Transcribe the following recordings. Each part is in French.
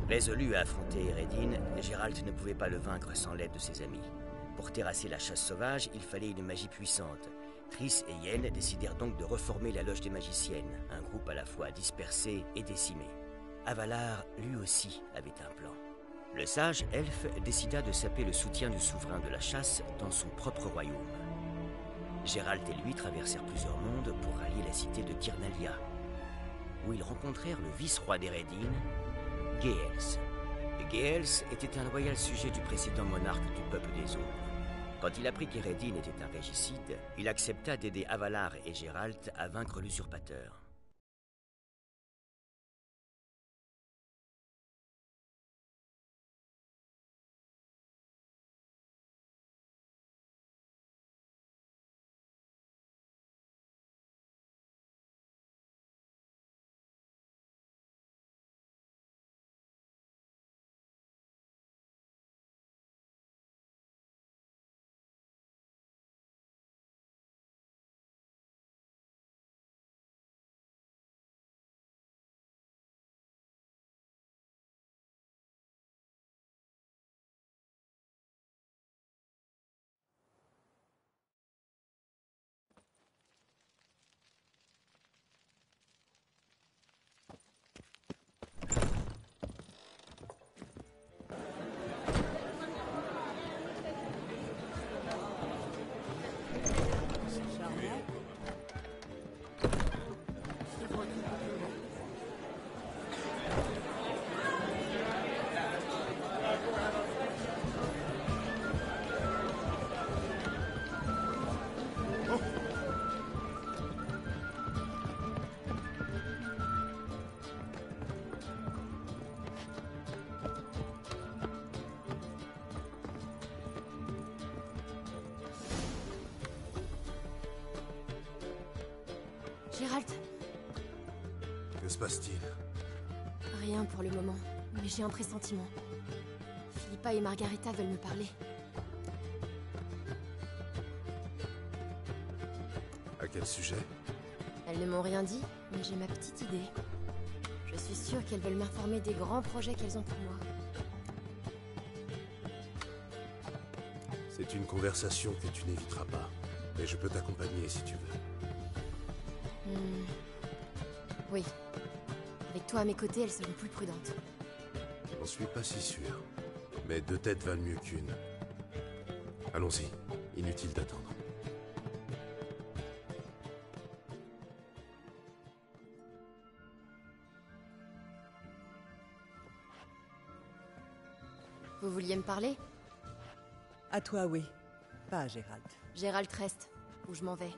Résolu à affronter Eredin, Geralt ne pouvait pas le vaincre sans l'aide de ses amis. Pour terrasser la chasse sauvage, il fallait une magie puissante. Triss et Yen décidèrent donc de reformer la Loge des Magiciennes, un groupe à la fois dispersé et décimé. Avalar, lui aussi, avait un plan. Le sage elfe décida de saper le soutien du souverain de la chasse dans son propre royaume. Geralt et lui traversèrent plusieurs mondes pour rallier la cité de Kirnalia, où ils rencontrèrent le vice-roi d'Eredin, Geels. Geels était un loyal sujet du précédent monarque du peuple des Aunes. Quand il apprit qu'Eredin était un régicide, il accepta d'aider Avalar et Geralt à vaincre l'usurpateur. Geralt, Que se passe-t-il? rien pour le moment, mais j'ai un pressentiment. Philippa et Margarita veulent me parler. À quel sujet? Elles ne m'ont rien dit, mais j'ai ma petite idée. Je suis sûre qu'elles veulent m'informer des grands projets qu'elles ont pour moi. C'est une conversation que tu n'éviteras pas. Mais je peux t'accompagner si tu veux. Oui. Avec toi à mes côtés, elles seront plus prudentes. J'en suis pas si sûr. Mais deux têtes valent mieux qu'une. Allons-y. Inutile d'attendre. Vous vouliez me parler? À toi, oui. Pas à Gérald. Gérald reste, où je m'en vais.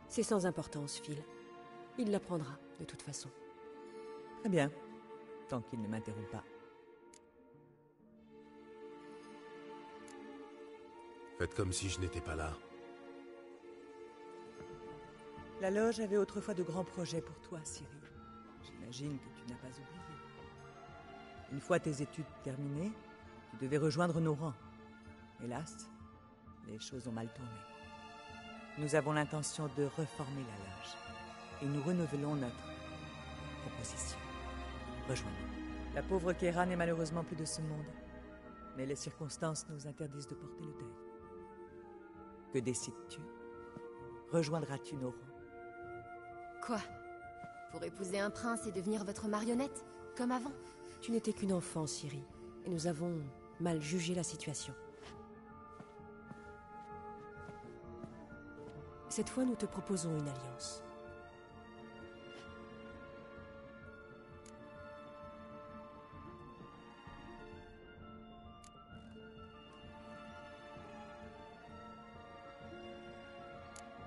C'est sans importance, Phil. Il l'apprendra, de toute façon. Très bien. Tant qu'il ne m'interrompt pas. Faites comme si je n'étais pas là. La loge avait autrefois de grands projets pour toi, Ciri. J'imagine que tu n'as pas oublié. Une fois tes études terminées, tu devais rejoindre nos rangs. Hélas, les choses ont mal tourné. Nous avons l'intention de reformer la loge. Et nous renouvelons notre proposition. Rejoins-nous. La pauvre Kera n'est malheureusement plus de ce monde. Mais les circonstances nous interdisent de porter le deuil. Que décides-tu? Rejoindras-tu nos rangs? Quoi? Pour épouser un prince et devenir votre marionnette? Comme avant? Tu n'étais qu'une enfant, Ciri. Et nous avons mal jugé la situation. Cette fois, nous te proposons une alliance.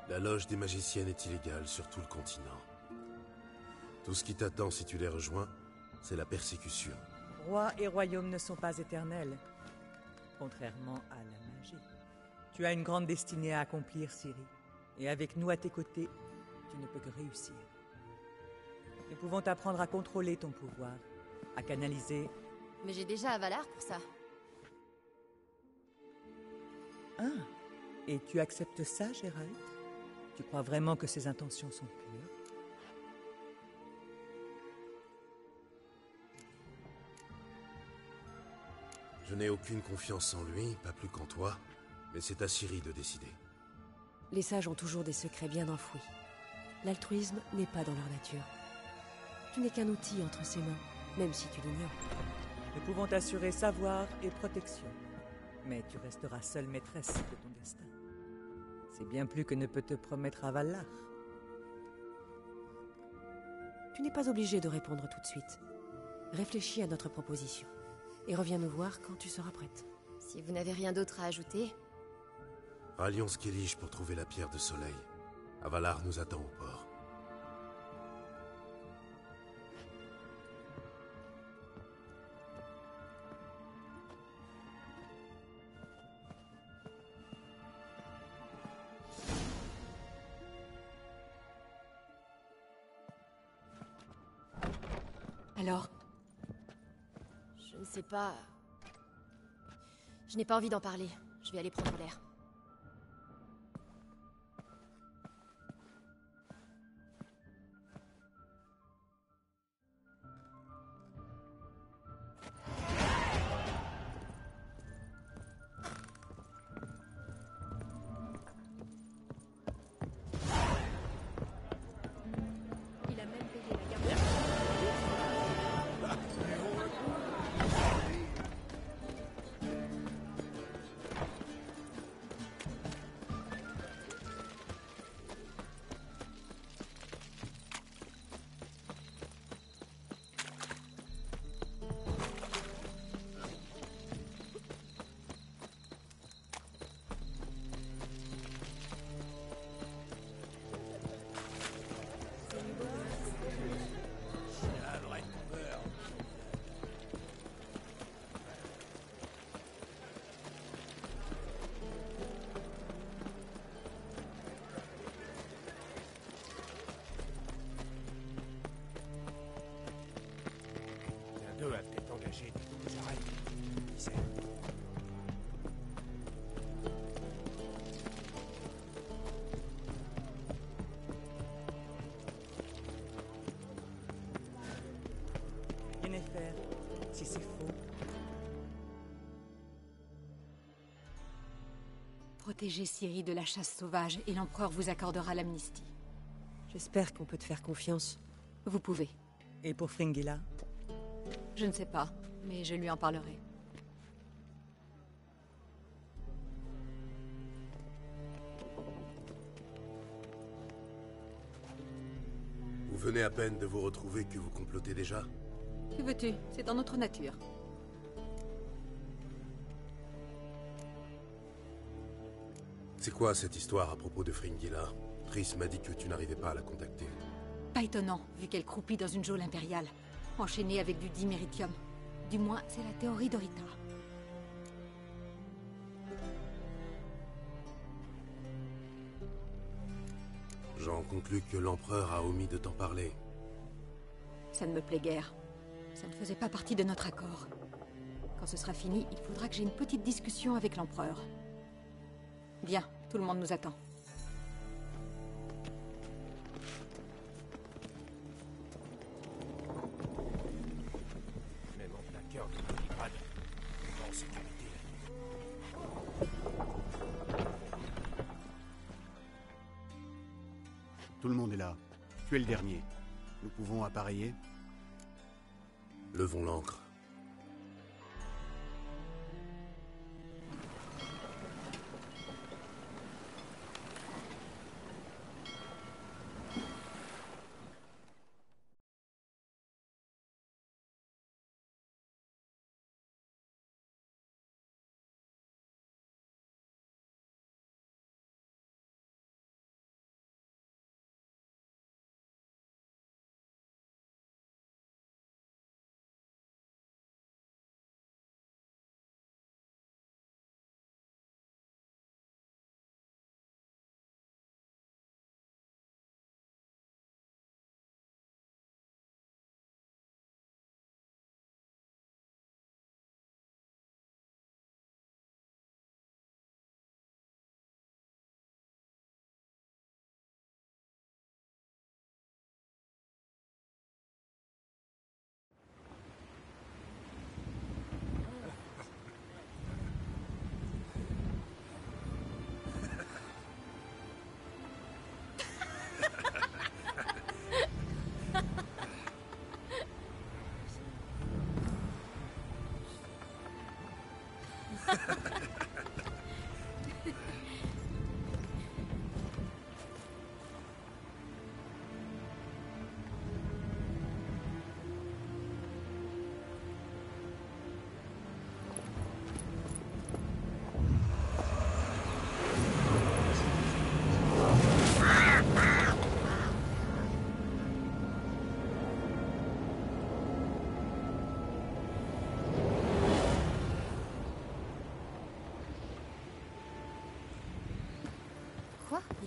La loge des magiciennes est illégale sur tout le continent. Tout ce qui t'attend si tu les rejoins, c'est la persécution. Roi et royaume ne sont pas éternels, contrairement à la magie. Tu as une grande destinée à accomplir, Ciri. Et avec nous à tes côtés, tu ne peux que réussir. Nous pouvons t'apprendre à contrôler ton pouvoir, à canaliser... Mais j'ai déjà Avalar pour ça. Ah, et tu acceptes ça, Gérald? Tu crois vraiment que ses intentions sont pures? Je n'ai aucune confiance en lui, pas plus qu'en toi, mais c'est à Ciri de décider. Les sages ont toujours des secrets bien enfouis. L'altruisme n'est pas dans leur nature. Tu n'es qu'un outil entre ses mains, même si tu l'ignores. Nous pouvons t'assurer savoir et protection. Mais tu resteras seule maîtresse de ton destin. C'est bien plus que ne peut te promettre Avallar. Tu n'es pas obligé de répondre tout de suite. Réfléchis à notre proposition. Et reviens nous voir quand tu seras prête. Si vous n'avez rien d'autre à ajouter, Rallions Skellige pour trouver la pierre de soleil. Avallar nous attend au port. Alors, je ne sais pas... Je n'ai pas envie d'en parler. Je vais aller prendre l'air. Il a même payé la garde. Deux a peut-être engagé des nouveaux arrêts. Qui sait? Yennefer, si c'est faux, Protégez Ciri de la chasse sauvage et l'empereur vous accordera l'amnistie. j'espère qu'on peut te faire confiance. Vous pouvez. et pour Fringilla, Je ne sais pas, mais je lui en parlerai. Vous venez à peine de vous retrouver que vous complotez déjà? Que veux-tu? C'est dans notre nature. C'est quoi cette histoire à propos de Fringilla? Triss m'a dit que tu n'arrivais pas à la contacter. Pas étonnant, vu qu'elle croupit dans une geôle impériale, enchaînée avec du diméritium. Du moins, c'est la théorie d'Orita. J'en conclus que l'empereur a omis de t'en parler. Ça ne me plaît guère. Ça ne faisait pas partie de notre accord. Quand ce sera fini, il faudra que j'ai une petite discussion avec l'empereur. Viens, tout le monde nous attend. Même en plein cœur de Novigrad, en sécurité. Tout le monde est là. Tu es le dernier. Nous pouvons appareiller. Levons l'ancre.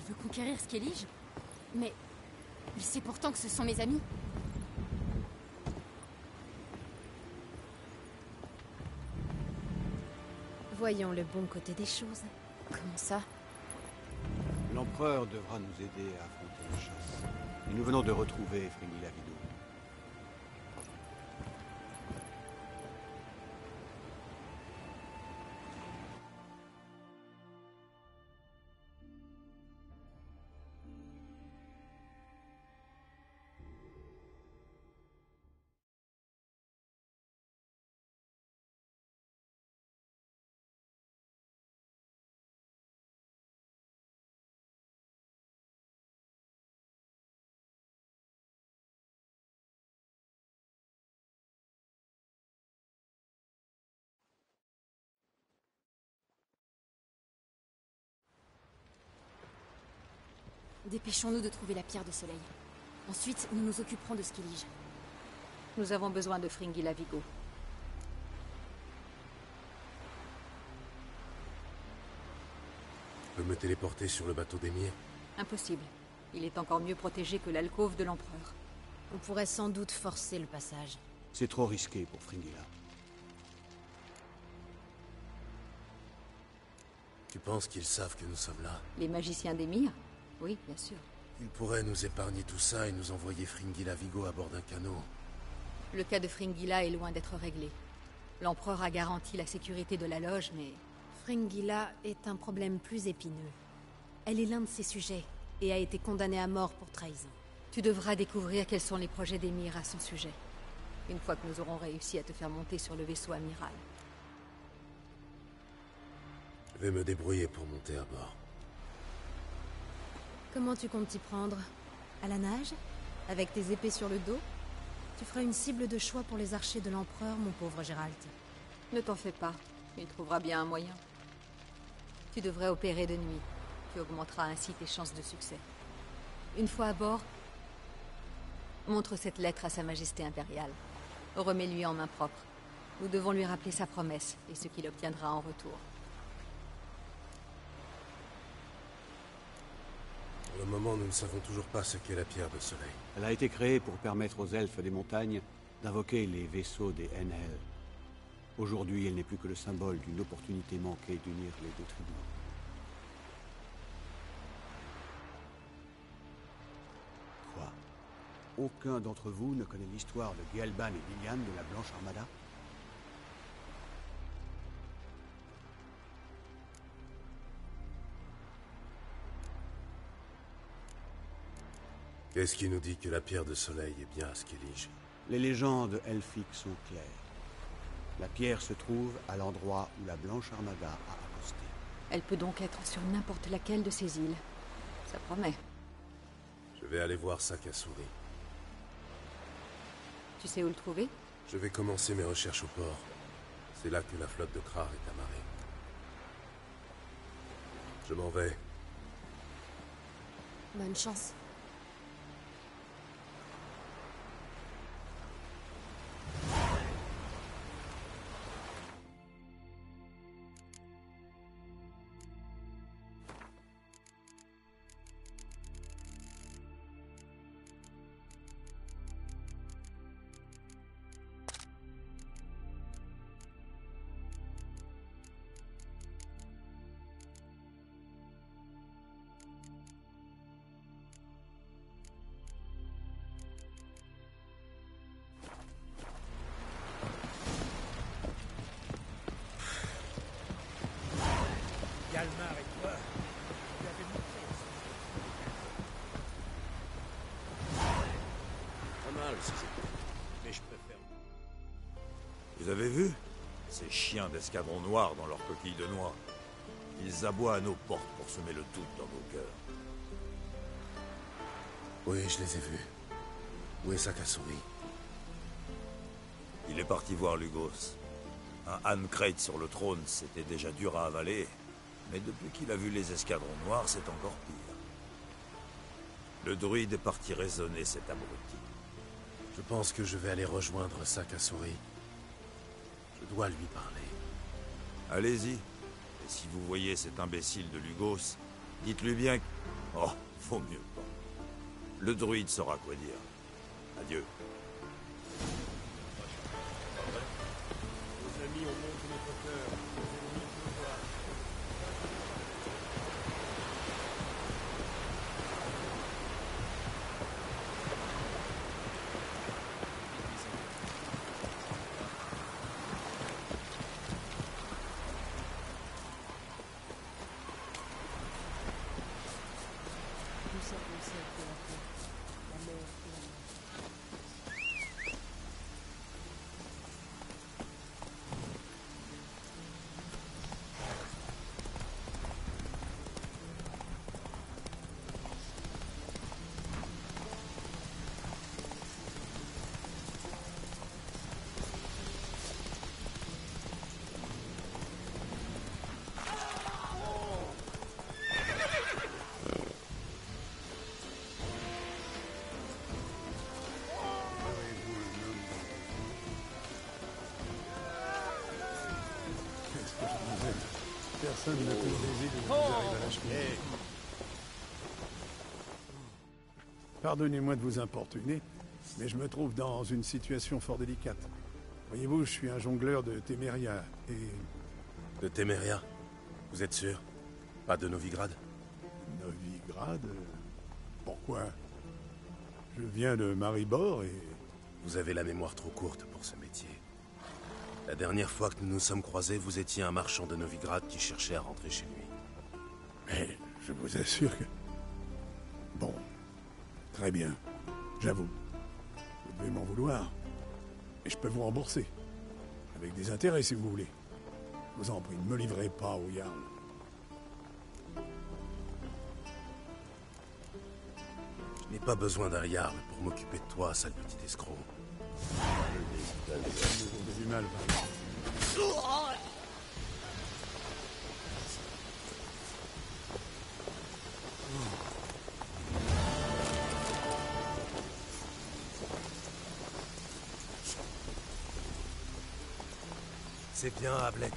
veux conquérir Skellige? Mais... il sait pourtant que ce sont mes amis. Voyons le bon côté des choses. Comment ça? L'empereur devra nous aider à affronter la chasse. Et nous venons de retrouver Fringilla Vigo. Dépêchons-nous de trouver la pierre de soleil. Ensuite, nous nous occuperons de Skellige. Nous avons besoin de Fringilla Vigo. Je peux me téléporter sur le bateau d'Emir? Impossible. Il est encore mieux protégé que l'alcôve de l'empereur. On pourrait sans doute forcer le passage. C'est trop risqué pour Fringilla. Tu penses qu'ils savent que nous sommes là? Les magiciens d'Emir? Oui, bien sûr. Ils pourraient nous épargner tout ça et nous envoyer Fringilla Vigo à bord d'un canot. Le cas de Fringilla est loin d'être réglé. L'empereur a garanti la sécurité de la loge, mais... Fringilla est un problème plus épineux. Elle est l'un de ses sujets, et a été condamnée à mort pour trahison. Tu devras découvrir quels sont les projets d'Emir à son sujet. Une fois que nous aurons réussi à te faire monter sur le vaisseau amiral. Je vais me débrouiller pour monter à bord. Comment tu comptes t'y prendre? À la nage? Avec tes épées sur le dos? Tu feras une cible de choix pour les archers de l'empereur, mon pauvre Gérald. Ne t'en fais pas, il trouvera bien un moyen. Tu devrais opérer de nuit. Tu augmenteras ainsi tes chances de succès. Une fois à bord, montre cette lettre à Sa Majesté impériale. Remets-lui en main propre. Nous devons lui rappeler sa promesse et ce qu'il obtiendra en retour. Pour le moment, nous ne savons toujours pas ce qu'est la pierre de soleil. Elle a été créée pour permettre aux elfes des montagnes d'invoquer les vaisseaux des Enhel. Aujourd'hui, elle n'est plus que le symbole d'une opportunité manquée d'unir les deux tribus. Quoi? Aucun d'entre vous ne connaît l'histoire de Gelban et Liliane de la Blanche Armada? Qu'est-ce qui nous dit que la pierre de soleil est bien à Skellige? Les légendes elfiques sont claires. La pierre se trouve à l'endroit où la Blanche Armada a accosté. Elle peut donc être sur n'importe laquelle de ces îles. Ça promet. Je vais aller voir Sakasuri. Tu sais où le trouver? Je vais commencer mes recherches au port. C'est là que la flotte de Krar est amarrée. Je m'en vais. Bonne chance. Galmar et toi, vous avez montré. Pas mal, ces épées. Mais je préfère. Vous avez vu? Ces chiens d'escadron noir dans leur coquille de noix. Ils aboient à nos portes pour semer le doute dans nos cœurs. Oui, je les ai vus. Où est Sakasuri? Il est parti voir Lugos. Un Ahnkreit sur le trône, c'était déjà dur à avaler. Mais depuis qu'il a vu les escadrons noirs, c'est encore pire. Le druide est parti raisonner cet abruti. Je pense que je vais aller rejoindre Sakasuri. Je dois lui parler. Allez-y. Et si vous voyez cet imbécile de Lugos, dites-lui bien Oh, vaut mieux pas. Le druide saura quoi dire. Adieu. Nos amis ont monté notre cœur. Nos ennemis pleuvoient. Nous sommes le ciel de la terre, la mer et la mer. Qu'est-ce que je disais? Personne n'a pu rêver de vous arriver à la cheville. Pardonnez-moi de vous importuner, mais je me trouve dans une situation fort délicate. Voyez-vous, je suis un jongleur de Téméria, et... De Téméria? Vous êtes sûr? Pas de Novigrad? Novigrad? Pourquoi? Je viens de Maribor et... Vous avez la mémoire trop courte pour ce métier. La dernière fois que nous nous sommes croisés, vous étiez un marchand de Novigrad qui cherchait à rentrer chez lui. Mais je vous assure que... Bon, très bien, j'avoue. Vous devez m'en vouloir. Et je peux vous rembourser. Avec des intérêts, si vous voulez. Je vous en prie, ne me livrez pas au Jarl. Je n'ai pas besoin d'un Jarl pour m'occuper de toi, sale petit escroc. Vous avez du mal, Val. C'est bien, Ablette.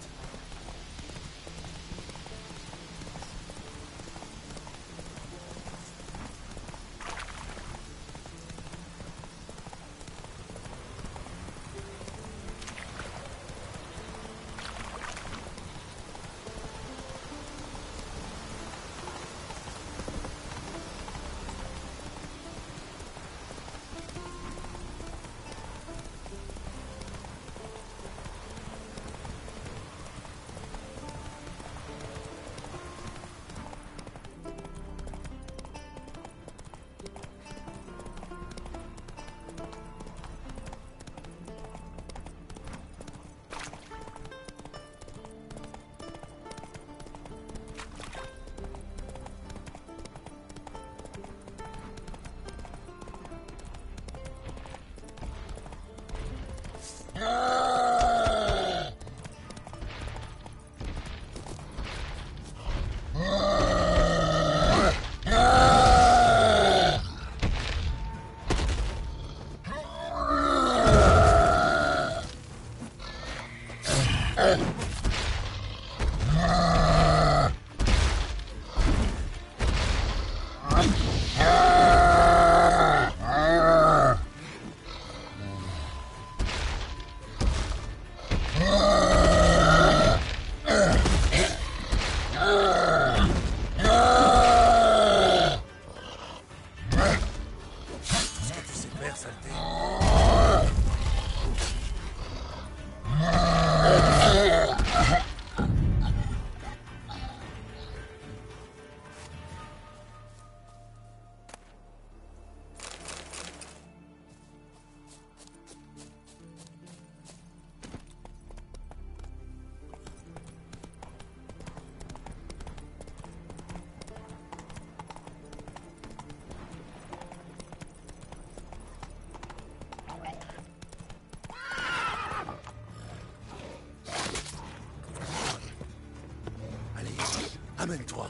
Amène-toi.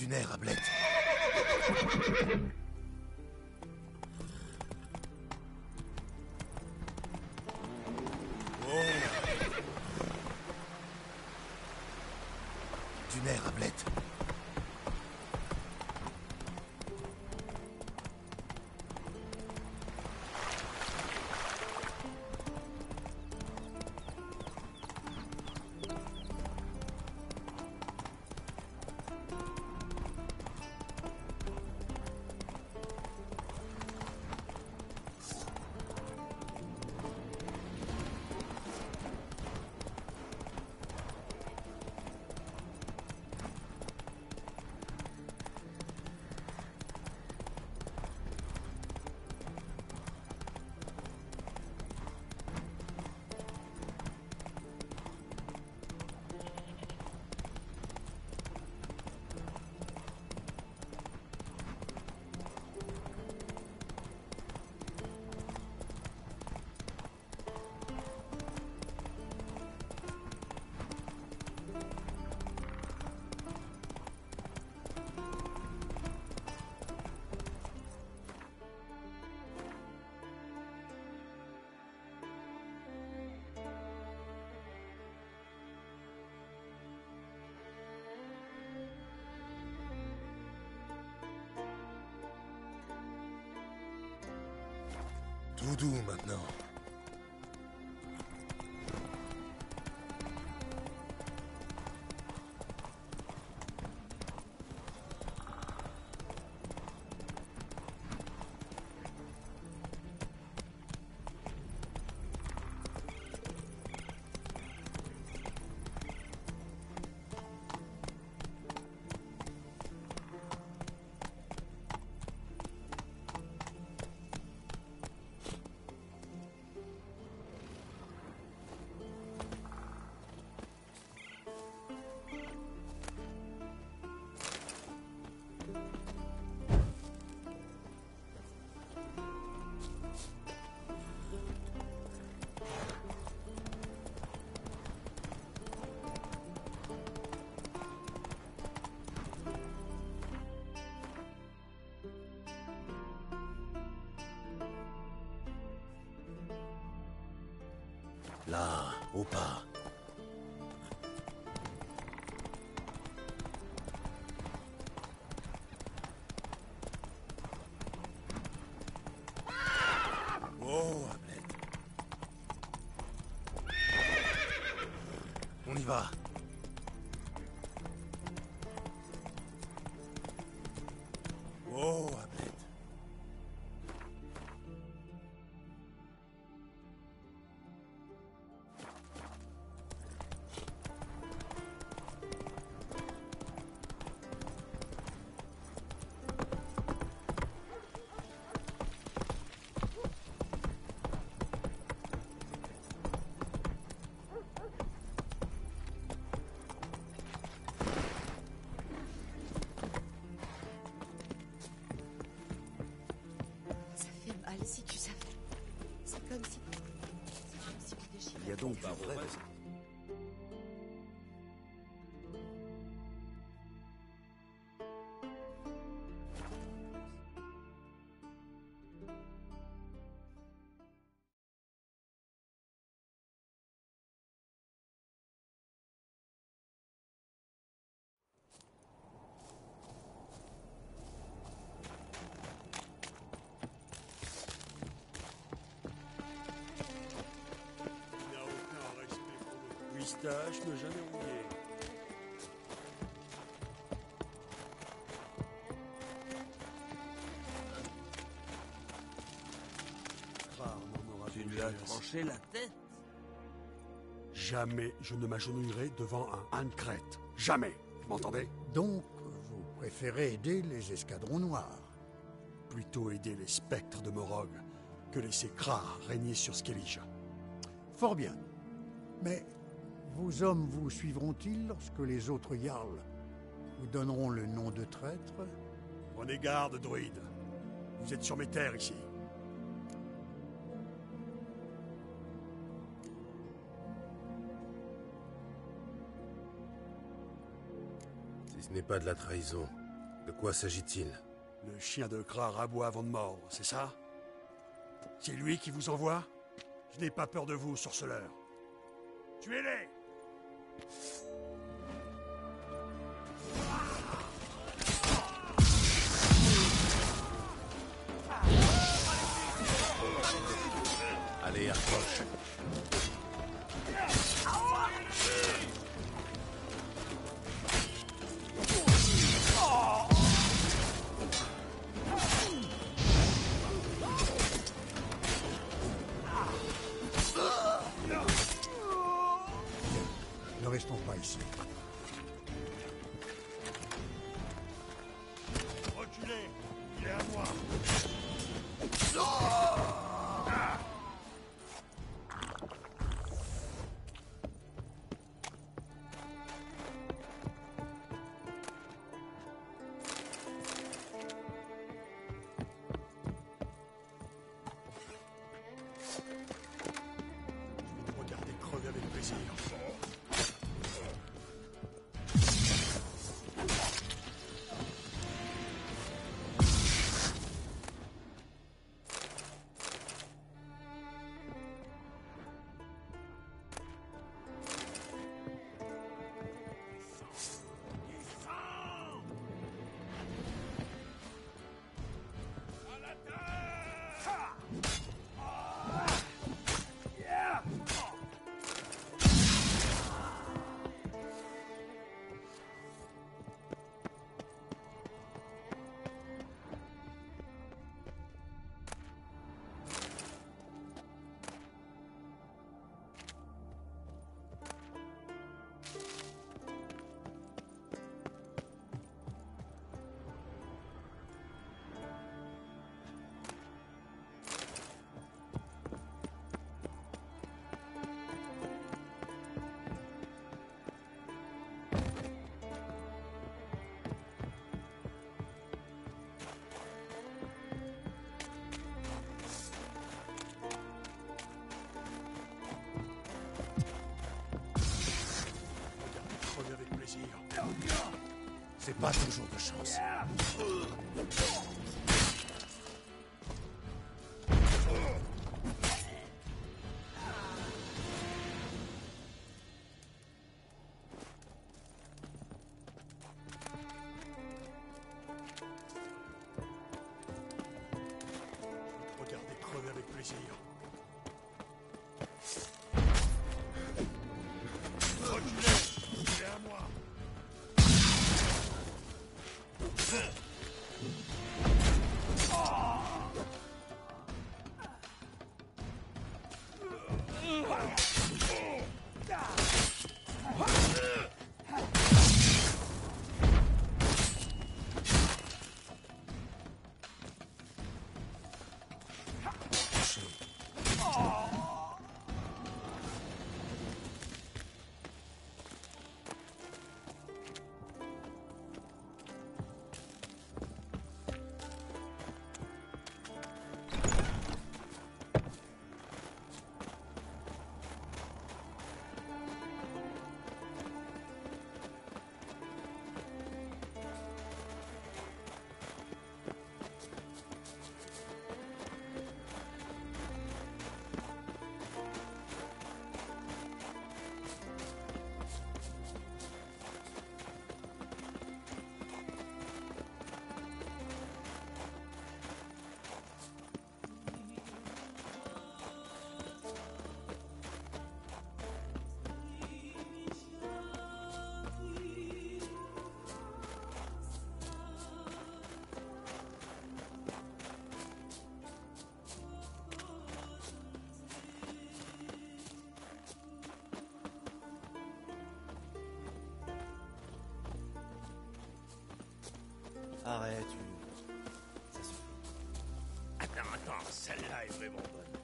Duner, Ablet. Duner, Ablet. Tout doux maintenant. Là, au pas. Oh, Hamlet. On y va. Oh, Hamlet. Si tu savais. C'est comme si... Il y a donc du vrai. Pistache ne jamais rouillé. Tu lui as tranché la tête? Jamais je ne m'agenouillerai devant un Ancret. Jamais. Vous m'entendez? Donc, vous préférez aider les escadrons noirs? Plutôt aider les spectres de Morog que laisser Krar régner sur Skellige. Fort bien. Mais vos hommes vous suivront-ils lorsque les autres Jarls vous donneront le nom de traître? Prenez garde, druide. Vous êtes sur mes terres ici. Si ce n'est pas de la trahison, De quoi s'agit-il? Le chien de Krar aboie avant de mordre, c'est ça? C'est lui qui vous envoie? Je n'ai pas peur de vous, sorceleur. Tuez-les! Allez, approche. Ne restons pas ici. Reculez! Il est à moi! Regardez crever avec plaisir. Crever avec plaisir. C'est pas toujours de chance. Regardez crever avec plaisir. Reculez! Il est à moi! Arrête, ça suffit. Attends, celle-là est vraiment bonne.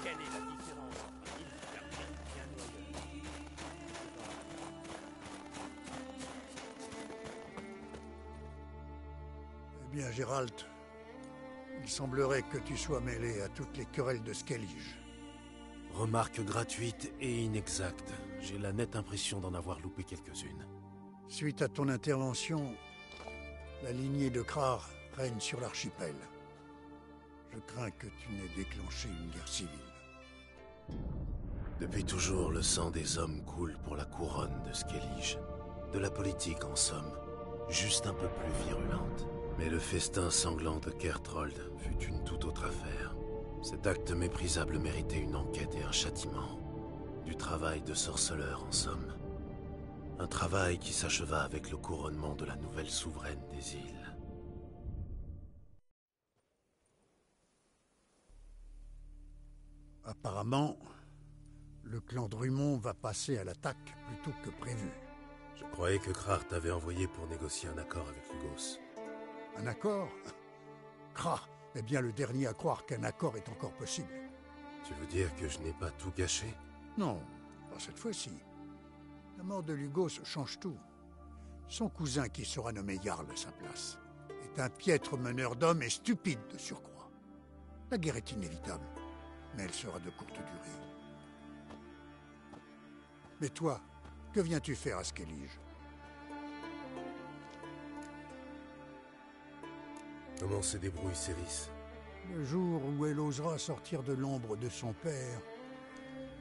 Quelle est la différence entre une fermière et un noyeur? Eh bien, Gérald, il semblerait que tu sois mêlé à toutes les querelles de Skellige. Remarque gratuite et inexacte. J'ai la nette impression d'en avoir loupé quelques-unes. Suite à ton intervention, La lignée de Krar règne sur l'archipel. Je crains que tu n'aies déclenché une guerre civile. Depuis toujours, le sang des hommes coule pour la couronne de Skellige. De la politique, en somme, juste un peu plus virulente. Mais le festin sanglant de Kertrold fut une toute autre affaire. Cet acte méprisable méritait une enquête et un châtiment. Du travail de sorceleur, en somme. Un travail qui s'acheva avec le couronnement de la nouvelle souveraine des îles. Apparemment, le clan Drummond va passer à l'attaque plutôt que prévu. Je croyais que Krar t'avait envoyé pour négocier un accord avec Lugos. Un accord? Krar est bien le dernier à croire qu'un accord est encore possible. Tu veux dire que je n'ai pas tout gâché? Non, pas cette fois-ci. La mort de Lugos change tout. Son cousin, qui sera nommé Jarl à sa place, est un piètre meneur d'hommes et stupide de surcroît. La guerre est inévitable, mais elle sera de courte durée. Mais toi, que viens-tu faire à Skellige? Comment se débrouille Céris? Le jour où elle osera sortir de l'ombre de son père,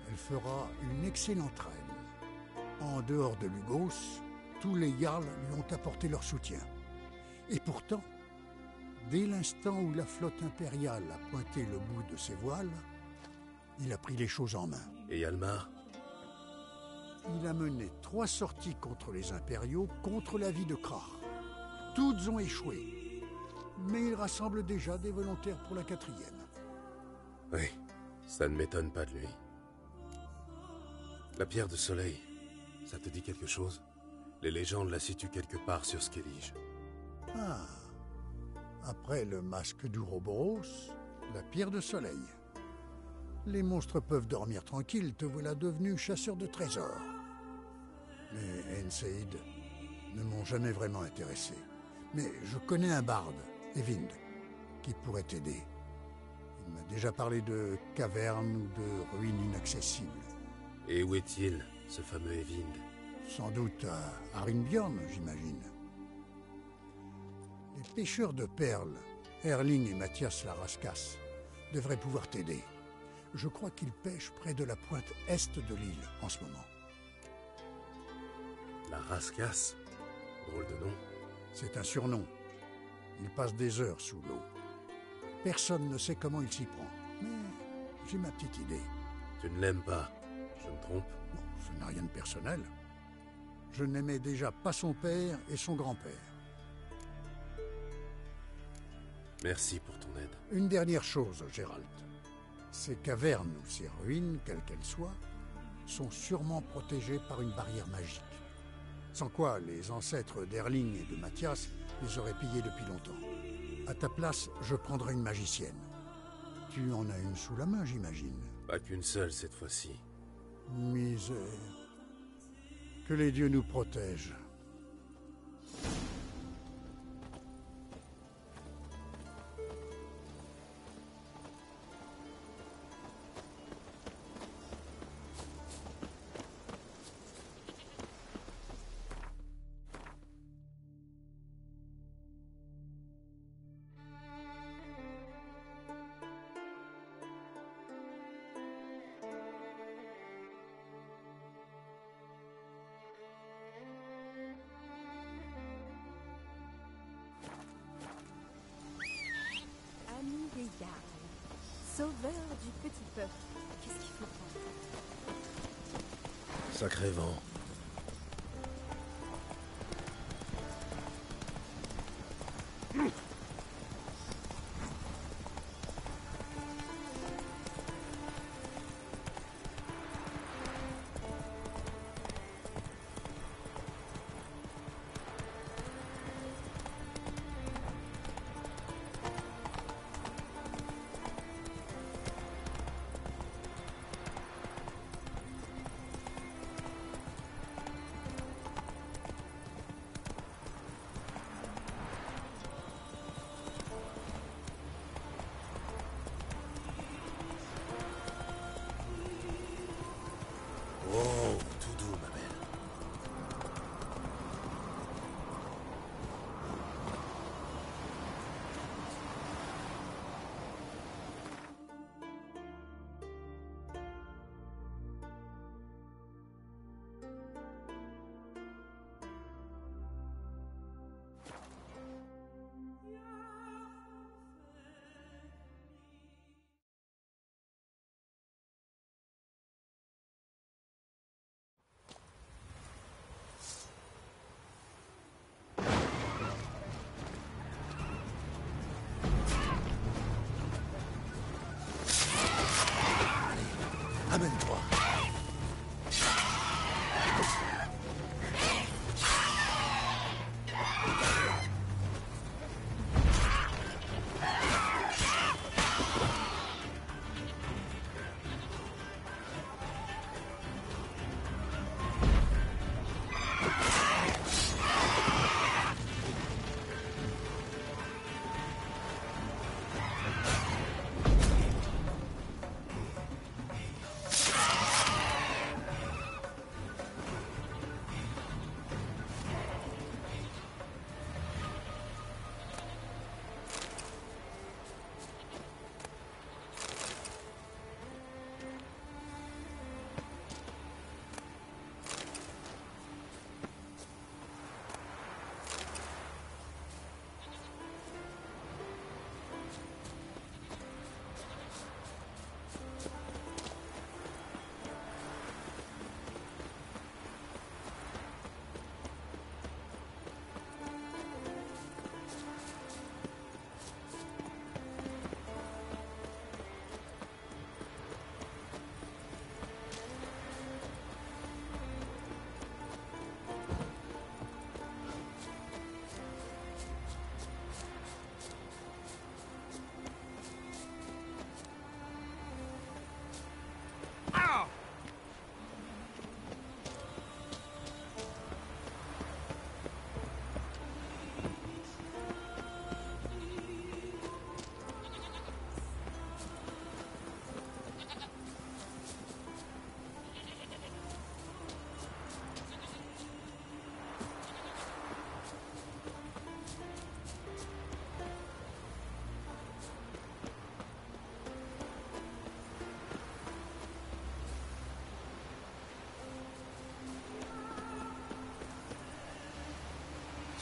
elle fera une excellente reine. En dehors de Lugos, tous les Jarls lui ont apporté leur soutien. Et pourtant, dès l'instant où la flotte impériale a pointé le bout de ses voiles, il a pris les choses en main. Et Hjalmar? Il a mené 3 sorties contre les impériaux, contre la vie de Krar. Toutes ont échoué. Mais il rassemble déjà des volontaires pour la 4e. Oui, ça ne m'étonne pas de lui. La pierre de soleil, ça te dit quelque chose? Les légendes la situent quelque part sur Skellige. Ah. Après le masque d'Ouroboros, la pierre de soleil. Les monstres peuvent dormir tranquilles, te voilà devenu chasseur de trésors. Les Ainseid ne m'ont jamais vraiment intéressé. Mais je connais un barde, Eyvind, qui pourrait t'aider. Il m'a déjà parlé de cavernes ou de ruines inaccessibles. Et où est-il, ce fameux Eyvind? Sans doute à Arinbjorn, j'imagine. Les pêcheurs de perles, Erling et Mathias Laraskas, devraient pouvoir t'aider. Je crois qu'ils pêchent près de la pointe est de l'île en ce moment. Laraskas? Drôle de nom. C'est un surnom. Il passe des heures sous l'eau. Personne ne sait comment il s'y prend. Mais j'ai ma petite idée. Tu ne l'aimes pas, je me trompe? Bon, ce n'a rien de personnel. Je n'aimais déjà pas son père et son grand-père. Merci pour ton aide. Une dernière chose, Geralt. Ces cavernes ou ces ruines, quelles qu'elles soient, sont sûrement protégées par une barrière magique. Sans quoi, les ancêtres d'Erling et de Mathias les auraient pillés depuis longtemps. À ta place, je prendrai une magicienne. Tu en as une sous la main, j'imagine. Pas qu'une seule cette fois-ci. Misère. Que les dieux nous protègent. Ami des Jarls, sauveur du petit peuple, qu'est-ce qu'il faut prendre? Sacré vent.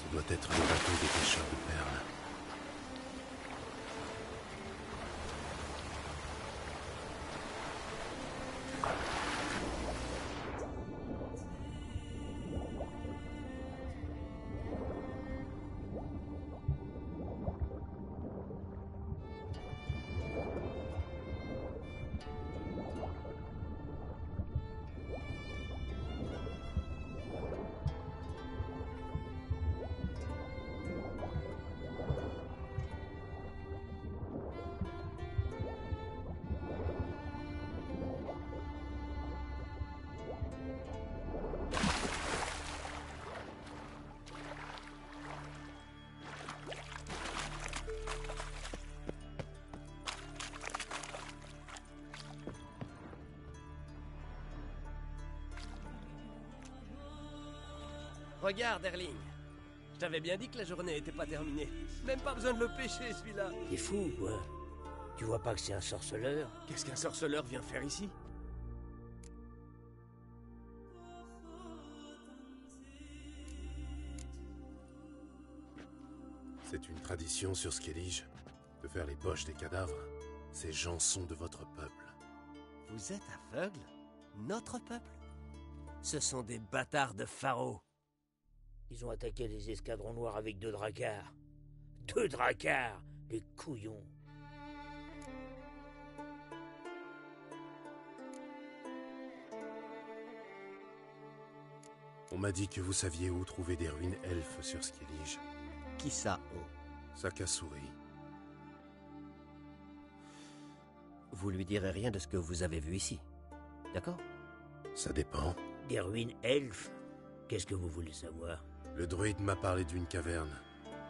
Ce doit être le bateau des pêcheurs de perles. Regarde, Erling. Je t'avais bien dit que la journée n'était pas terminée. Même pas besoin de le pêcher, celui-là. T'es fou, quoi. Tu vois pas que c'est un sorceleur? Qu'est-ce qu'un sorceleur vient faire ici? C'est une tradition sur Skellige, de faire les poches des cadavres. Ces gens sont de votre peuple. Vous êtes aveugle? Notre peuple? Ce sont des bâtards de Pharaon. Ils ont attaqué des escadrons noirs avec 2 dracars. 2 dracars, les couillons. On m'a dit que vous saviez où trouver des ruines elfes sur Skellige. Qui ça, on? Sakasuri. Vous lui direz rien de ce que vous avez vu ici. D'accord? Ça dépend. Des ruines elfes? Qu'est-ce que vous voulez savoir? Le druide m'a parlé d'une caverne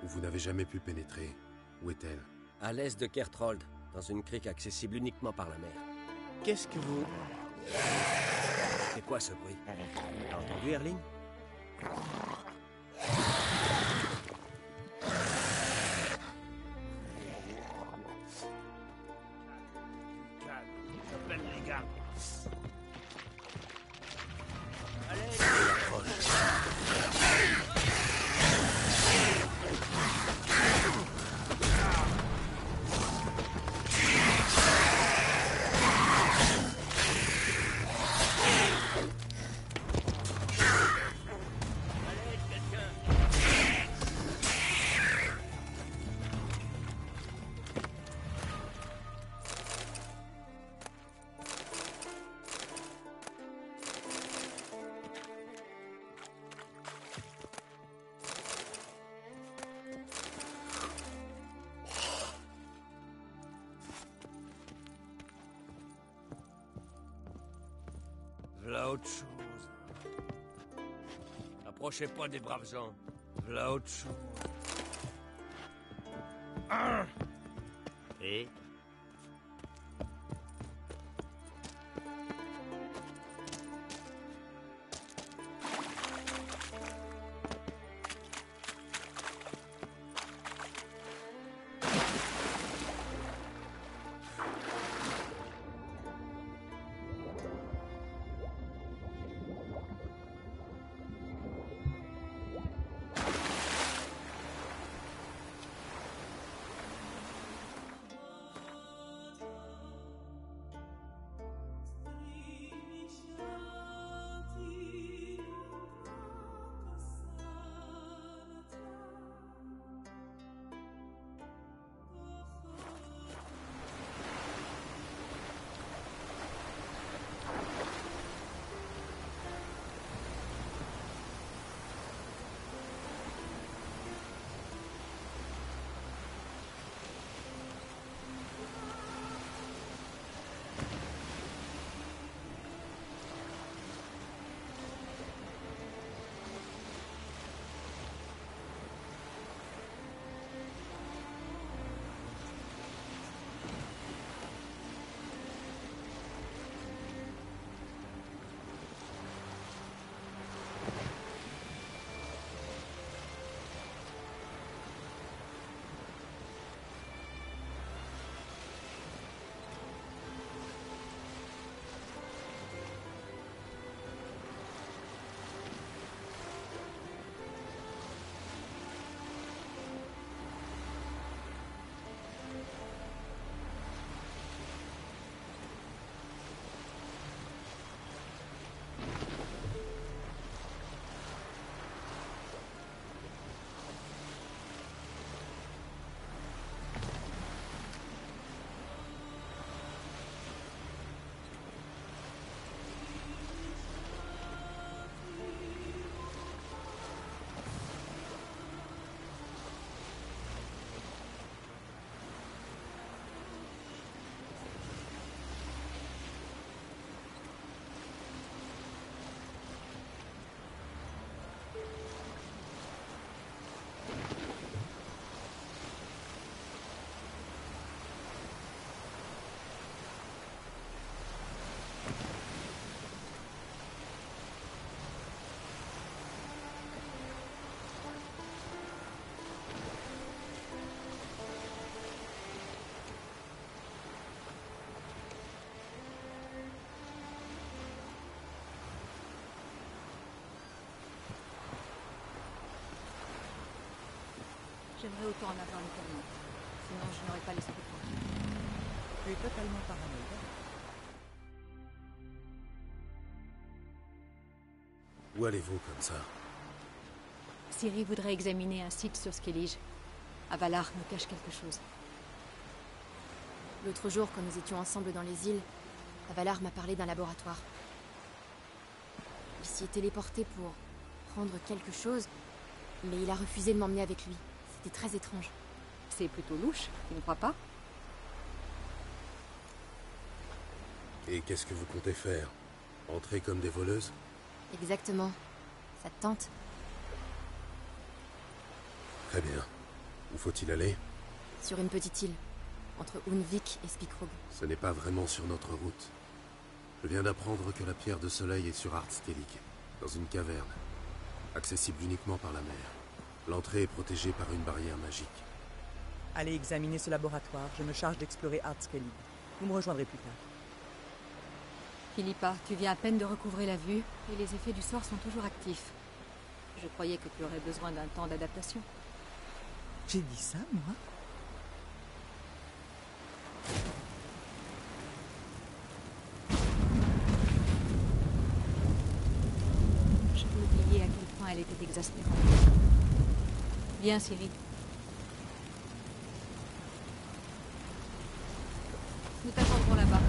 où vous n'avez jamais pu pénétrer. Où est-elle? À l'est de Kertrold, dans une crique accessible uniquement par la mer. Qu'est-ce que vous... C'est quoi ce bruit? T'as entendu, Erling? Calme, les gars. V'là autre chose. Approchez pas des braves gens. V'là autre chose. Et j'aimerais autant en avoir le permis. Sinon, je n'aurais pas l'esprit tranquille. Tu es totalement paranoïaque. Où allez-vous comme ça? Ciri voudrait examiner un site sur Skellige. Avalar nous cache quelque chose. L'autre jour, quand nous étions ensemble dans les îles, Avalar m'a parlé d'un laboratoire. Il s'y est téléporté pour prendre quelque chose, mais il a refusé de m'emmener avec lui. C'était très étrange. C'est plutôt louche, tu ne crois pas? Et qu'est-ce que vous comptez faire? Entrer comme des voleuses? Exactement. Ça te tente? Très bien. Où faut-il aller? Sur une petite île, entre Unvik et Spikrog. Ce n'est pas vraiment sur notre route. Je viens d'apprendre que la pierre de soleil est sur Artskelik, dans une caverne, accessible uniquement par la mer. L'entrée est protégée par une barrière magique. Allez examiner ce laboratoire. Je me charge d'explorer Artskelig. Vous me rejoindrez plus tard. Philippa, tu viens à peine de recouvrer la vue, et les effets du sort sont toujours actifs. Je croyais que tu aurais besoin d'un temps d'adaptation. J'ai dit ça, moi? J'avais oublié à quel point elle était exaspérante. Viens, Ciri. Nous t'attendrons là-bas.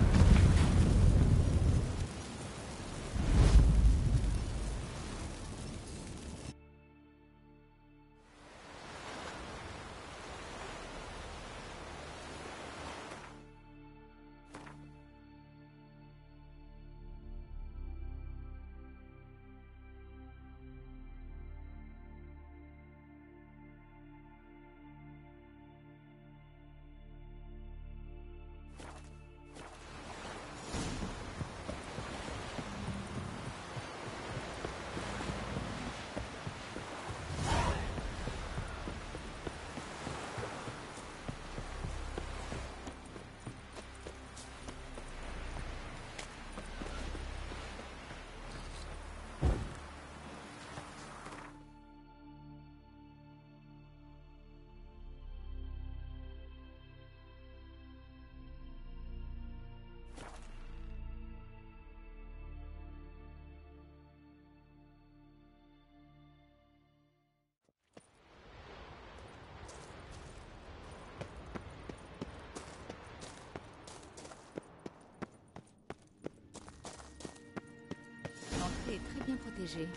L'entrée est très bien protégée.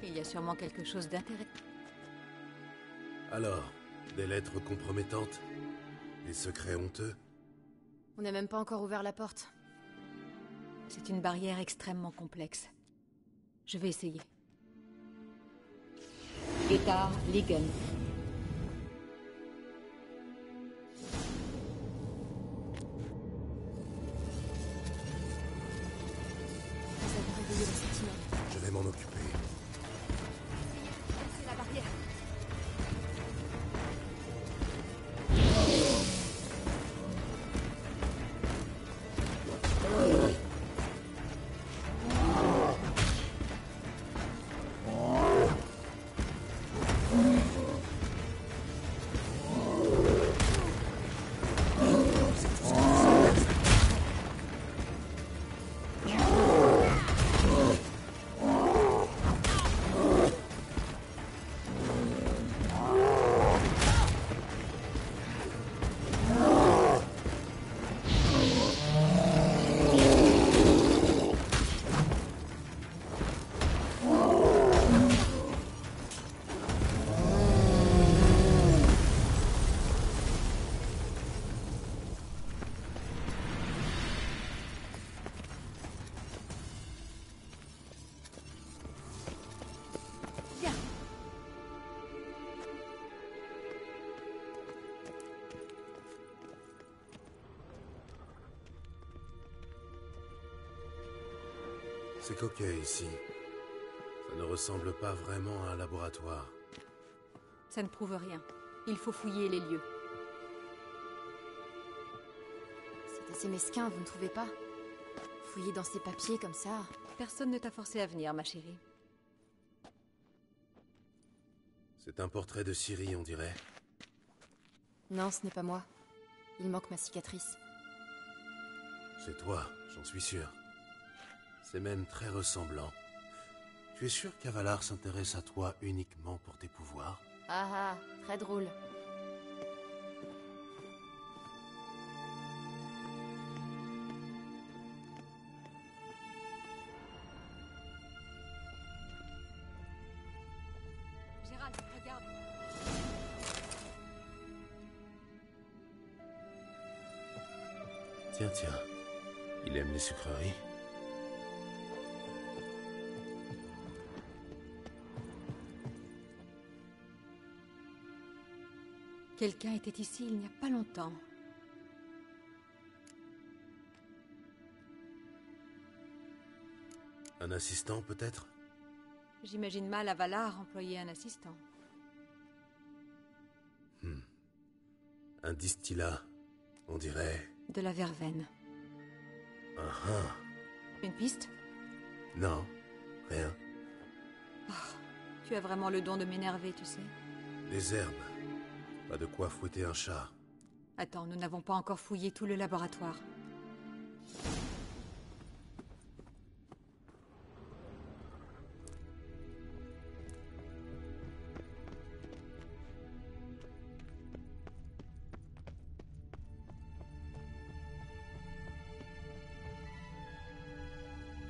Il y a sûrement quelque chose d'intéressant. Alors, des lettres compromettantes? Des secrets honteux? On n'a même pas encore ouvert la porte. C'est une barrière extrêmement complexe. Je vais essayer. Getar Ligen. Vous avez réveillé la sentinelle. Je vais m'en occuper. C'est la barrière. C'est coquet ici. Ça ne ressemble pas vraiment à un laboratoire. Ça ne prouve rien. Il faut fouiller les lieux. C'est assez mesquin, vous ne trouvez pas? Fouiller dans ces papiers comme ça... Personne ne t'a forcé à venir, ma chérie. C'est un portrait de Ciri, on dirait. Non, ce n'est pas moi. Il manque ma cicatrice. C'est toi, j'en suis sûr. C'est même très ressemblant. Tu es sûr qu'Avalar s'intéresse à toi uniquement pour tes pouvoirs? Ah ah, très drôle. Gérald, regarde. Tiens, tiens. Il aime les sucreries. Quelqu'un était ici il n'y a pas longtemps. Un assistant, peut-être? J'imagine mal Avalar employer un assistant. Un distillat, on dirait... De la verveine. Ah ah. Une piste? Non, rien. Tu as vraiment le don de m'énerver, tu sais. Des herbes. Pas de quoi fouetter un chat. Attends, nous n'avons pas encore fouillé tout le laboratoire.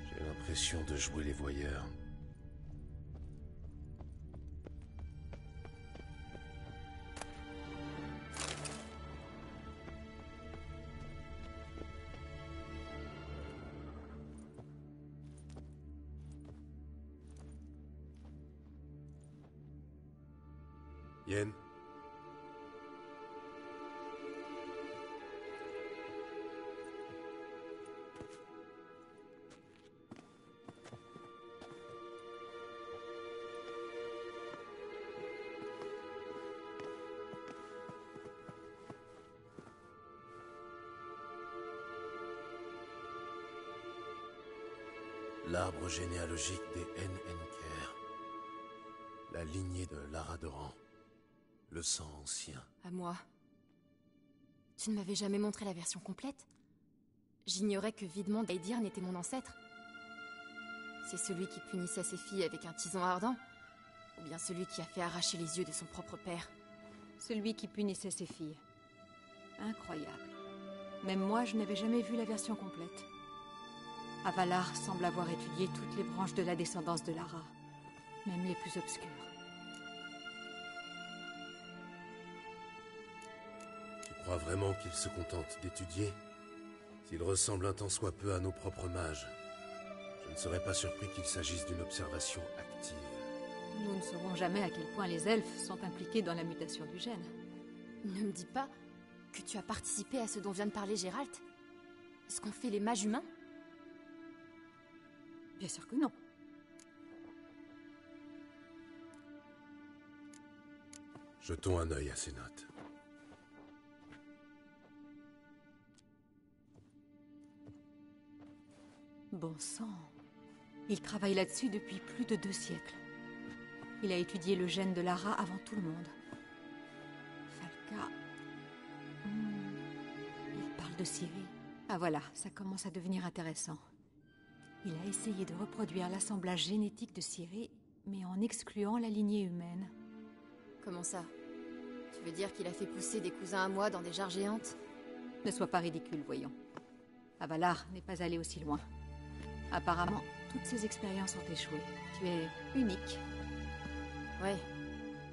J'ai l'impression de jouer les voyeurs. Yen. L'arbre généalogique des Enenker. La lignée de Laradoran. Le sang ancien. À moi. Tu ne m'avais jamais montré la version complète? J'ignorais que Vidmond d'Aedirn était mon ancêtre. C'est celui qui punissait ses filles avec un tison ardent? Ou bien celui qui a fait arracher les yeux de son propre père? Celui qui punissait ses filles. Incroyable. Même moi, je n'avais jamais vu la version complète. Avalar semble avoir étudié toutes les branches de la descendance de Lara, même les plus obscures. Tu crois vraiment qu'il se contente d'étudier? S'il ressemble un tant soit peu à nos propres mages, je ne serais pas surpris qu'il s'agisse d'une observation active. Nous ne saurons jamais à quel point les elfes sont impliqués dans la mutation du gène. Ne me dis pas que tu as participé à ce dont vient de parler Gérald? Ce qu'ont fait les mages humains? Bien sûr que non. Jetons un œil à ces notes. Bon sang. Il travaille là-dessus depuis plus de 2 siècles. Il a étudié le gène de Lara avant tout le monde. Falka... Il parle de Ciri. Ah voilà, ça commence à devenir intéressant. Il a essayé de reproduire l'assemblage génétique de Ciri, mais en excluant la lignée humaine. Comment ça? Tu veux dire qu'il a fait pousser des cousins à moi dans des jarres géantes? Ne sois pas ridicule, voyons. Avalar n'est pas allé aussi loin. Apparemment, toutes ces expériences ont échoué. Tu es unique. Ouais.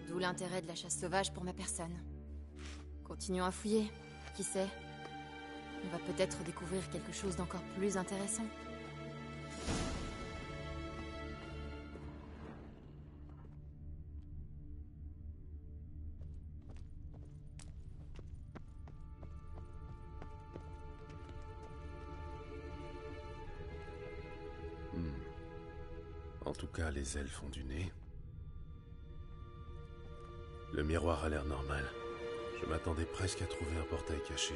D'où l'intérêt de la chasse sauvage pour ma personne. Continuons à fouiller. Qui sait? On va peut-être découvrir quelque chose d'encore plus intéressant. En tout cas, les elfes ont du nez. Le miroir a l'air normal. Je m'attendais presque à trouver un portail caché.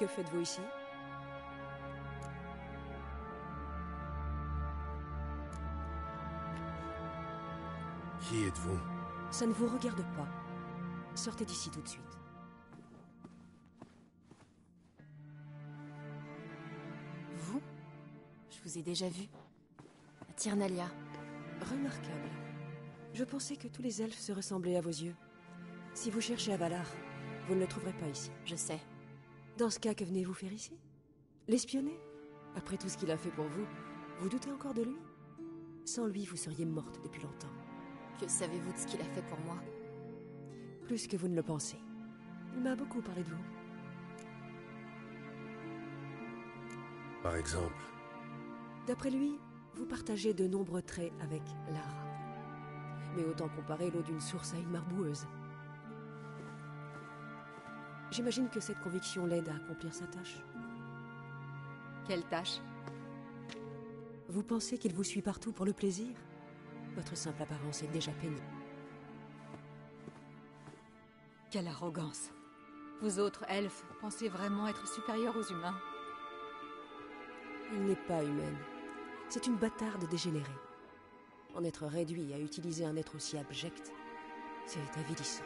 Que faites-vous ici? Qui êtes-vous? Ça ne vous regarde pas. Sortez d'ici tout de suite. Vous? Je vous ai déjà vu. À Tyrnalia. Remarquable. Je pensais que tous les elfes se ressemblaient à vos yeux. Si vous cherchez à Valar, vous ne le trouverez pas ici. Je sais. Dans ce cas, que venez-vous faire ici? L'espionner? Après tout ce qu'il a fait pour vous, vous doutez encore de lui? Sans lui, vous seriez morte depuis longtemps. Que savez-vous de ce qu'il a fait pour moi? Plus que vous ne le pensez. Il m'a beaucoup parlé de vous. Par exemple? D'après lui, vous partagez de nombreux traits avec Lara. Mais autant comparer l'eau d'une source à une mare boueuse. J'imagine que cette conviction l'aide à accomplir sa tâche. Quelle tâche? Vous pensez qu'il vous suit partout pour le plaisir? Votre simple apparence est déjà pénible. Quelle arrogance! Vous autres elfes pensez vraiment être supérieurs aux humains? Elle n'est pas humaine. C'est une bâtarde dégénérée. En être réduit à utiliser un être aussi abject, c'est avilissant.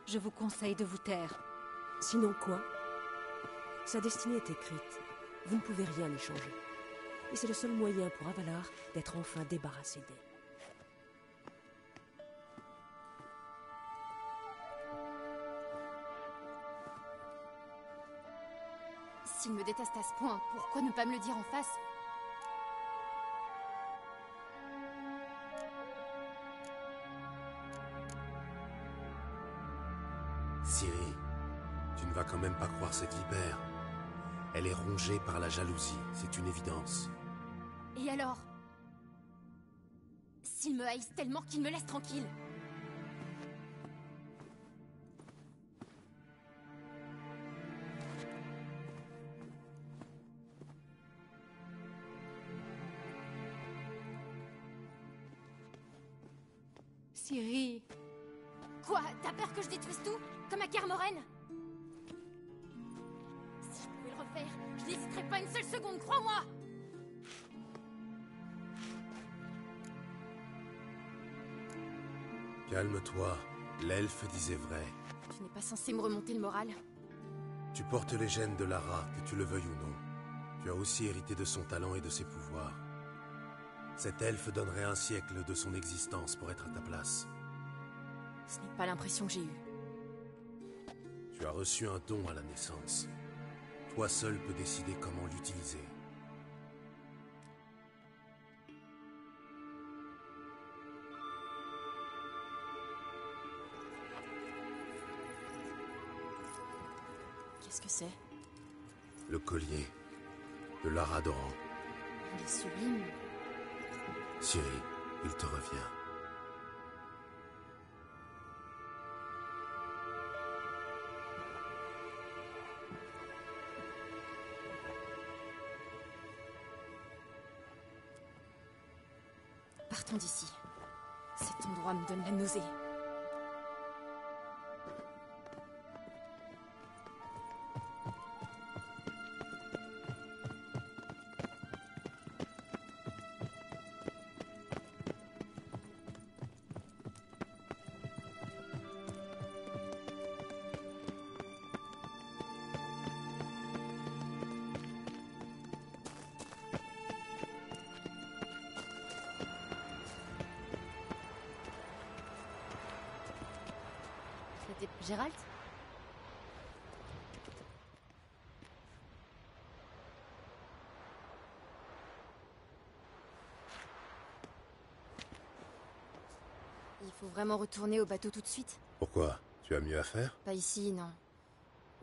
Je vous conseille de vous taire. Sinon quoi? Sa destinée est écrite. Vous ne pouvez rien y changer. Et c'est le seul moyen pour Avalar d'être enfin débarrassé d'elle. S'il me déteste à ce point, pourquoi ne pas me le dire en face? Ciri, tu ne vas quand même pas croire cette vipère. Elle est rongée par la jalousie, c'est une évidence. Et alors? S'ils me haïssent tellement qu'ils me laissent tranquille. Ciri... Quoi? T'as peur que je détruise tout? Comme à Kermoren? Si je pouvais le refaire, je n'hésiterais pas une seule seconde, crois-moi! Calme-toi, l'elfe disait vrai. Tu n'es pas censé me remonter le moral. Tu portes les gènes de Lara, que tu le veuilles ou non. Tu as aussi hérité de son talent et de ses pouvoirs. Cet elfe donnerait un siècle de son existence pour être à ta place. Ce n'est pas l'impression que j'ai eue. Tu as reçu un don à la naissance. Toi seul peux décider comment l'utiliser. Qu'est-ce que c'est? Le collier de Lara Doran. Il est sublime. Ciri, il te revient. Partons d'ici. Cet endroit me donne la nausée. Gérald? Il faut vraiment retourner au bateau tout de suite? Pourquoi? Tu as mieux à faire? Pas ici, non.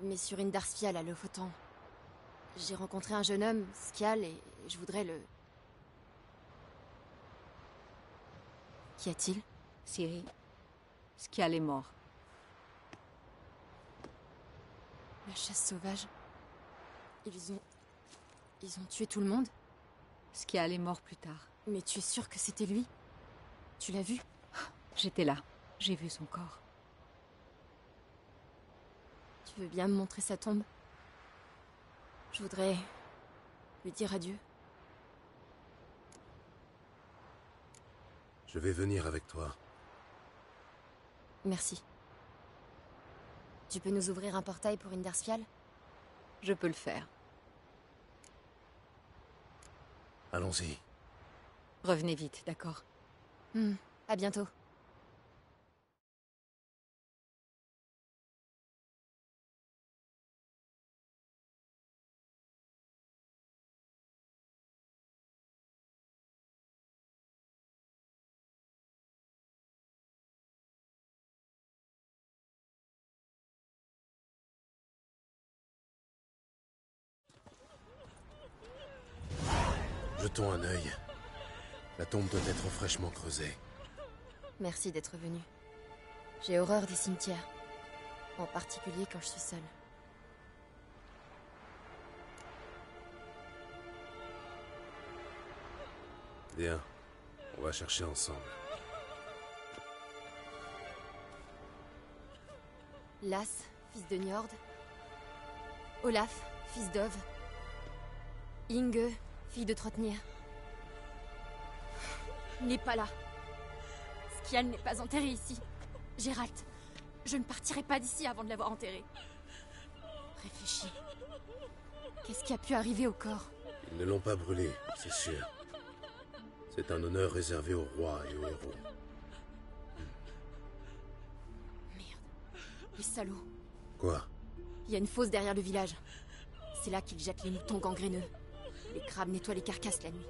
Mais sur une Darspial à Lofoten. J'ai rencontré un jeune homme, Skial, et je voudrais le... Qu'y a-t-il? Ciri, Skial est mort. La chasse sauvage. Ils ont tué tout le monde? Skial est mort plus tard. Mais tu es sûr que c'était lui? Tu l'as vu? J'étais là. J'ai vu son corps. veux bien me montrer sa tombe? Je voudrais lui dire adieu. Je vais venir avec toi. Merci. Tu peux nous ouvrir un portail pour Indersfial? Je peux le faire. Allons-y. Revenez vite, d'accord? À bientôt. Jetons un œil. La tombe doit être fraîchement creusée. Merci d'être venu. J'ai horreur des cimetières. En particulier quand je suis seule. Bien. On va chercher ensemble. Lass, fils de Njord. Olaf, fils d'Öv. Inge, fille de Trotnir. Il n'est pas là. Skjal n'est pas enterré ici. Geralt, je ne partirai pas d'ici avant de l'avoir enterré. Réfléchis. Qu'est-ce qui a pu arriver au corps? Ils ne l'ont pas brûlé, c'est sûr. C'est un honneur réservé aux rois et aux héros. Merde. Les salauds. Quoi? Il y a une fosse derrière le village. C'est là qu'ils jettent les moutons gangréneux. Les crabes nettoient les carcasses la nuit.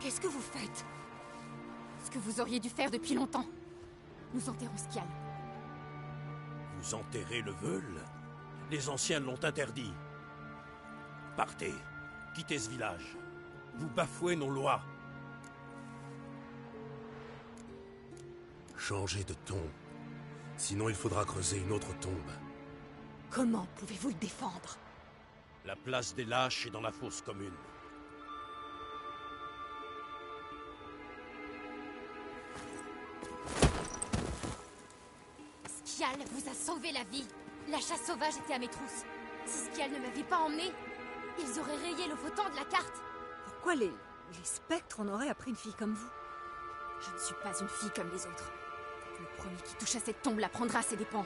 Qu'est-ce que vous faites? Ce que vous auriez dû faire depuis longtemps. Nous enterrons Skjal. Vous enterrez le Veul? Les anciens l'ont interdit. Partez, quittez ce village. Vous bafouez nos lois. Changez de tombe. Sinon, il faudra creuser une autre tombe. Comment pouvez-vous le défendre? La place des lâches est dans la fosse commune. Skjal vous a sauvé la vie. La chasse sauvage était à mes trousses. Si Skjal ne m'avait pas emmené, ils auraient rayé le Votan de la carte. Pourquoi les spectres en auraient appris une fille comme vous? Je ne suis pas une fille comme les autres. Le premier qui touche à cette tombe la prendra à ses dépens.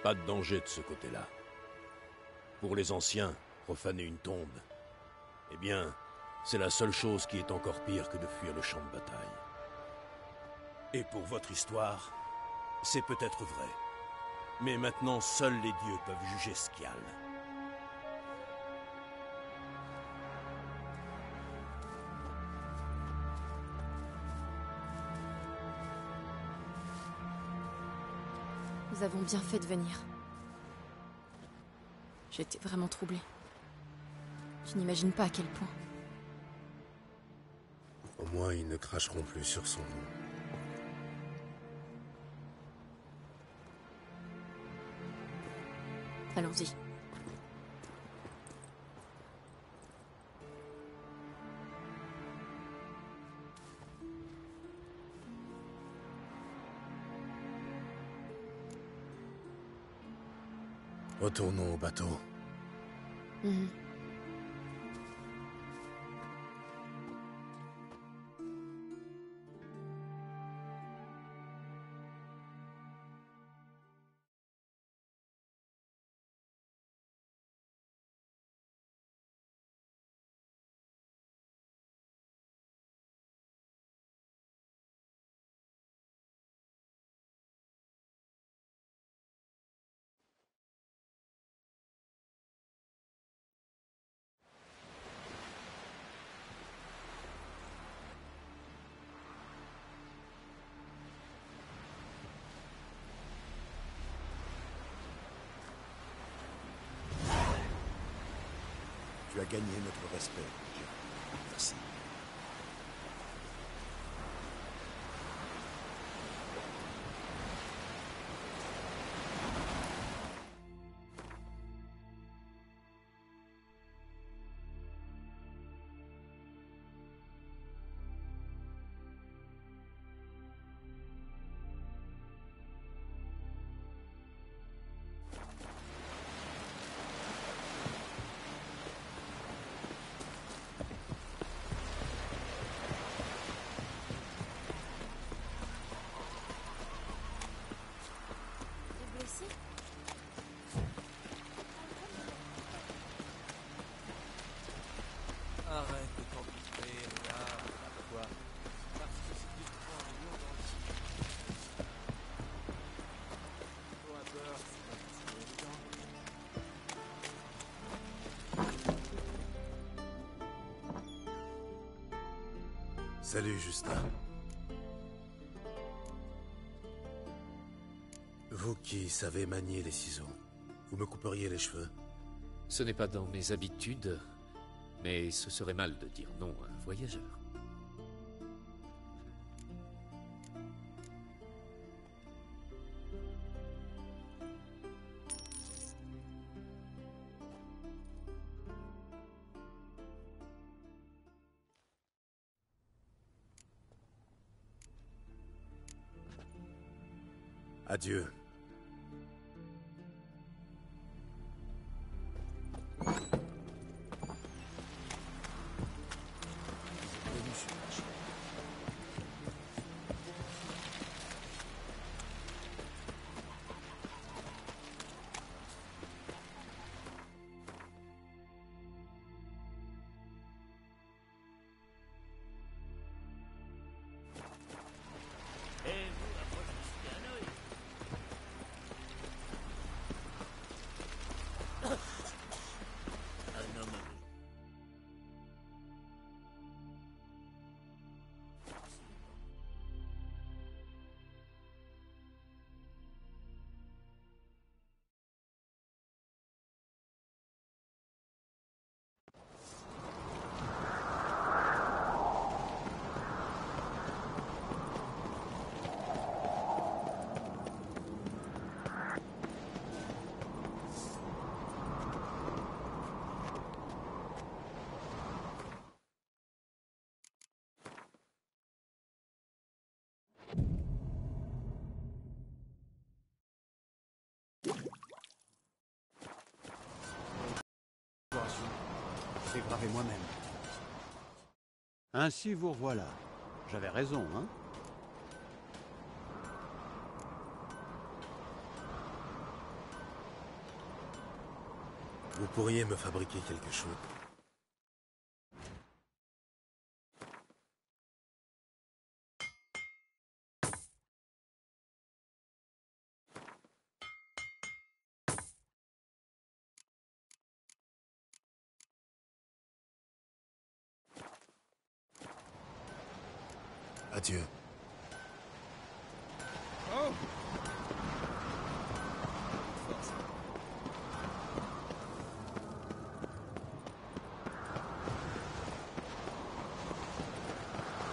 Pas de danger de ce côté-là. Pour les anciens, profaner une tombe, eh bien, c'est la seule chose qui est encore pire que de fuir le champ de bataille. Et pour votre histoire, c'est peut-être vrai. Mais maintenant, seuls les dieux peuvent juger Skjal. Nous avons bien fait de venir. J'étais vraiment troublée. Je n'imagine pas à quel point. Au moins, ils ne cracheront plus sur son nom. Allons-y. Retournons au bateau. Tu as gagné notre respect, Gérald. Merci. Arrête de t'embêter, regarde, quoi. Parce que c'est du grand lourd dans le site. Pour un beurre, c'est pas si évident. Salut, Justin. Vous qui savez manier les ciseaux, vous me couperiez les cheveux? Ce n'est pas dans mes habitudes, mais ce serait mal de dire non à un voyageur. Adieu. C'est gravé moi-même. Ainsi vous revoilà. J'avais raison, hein? Vous pourriez me fabriquer quelque chose. Adieu. Oh!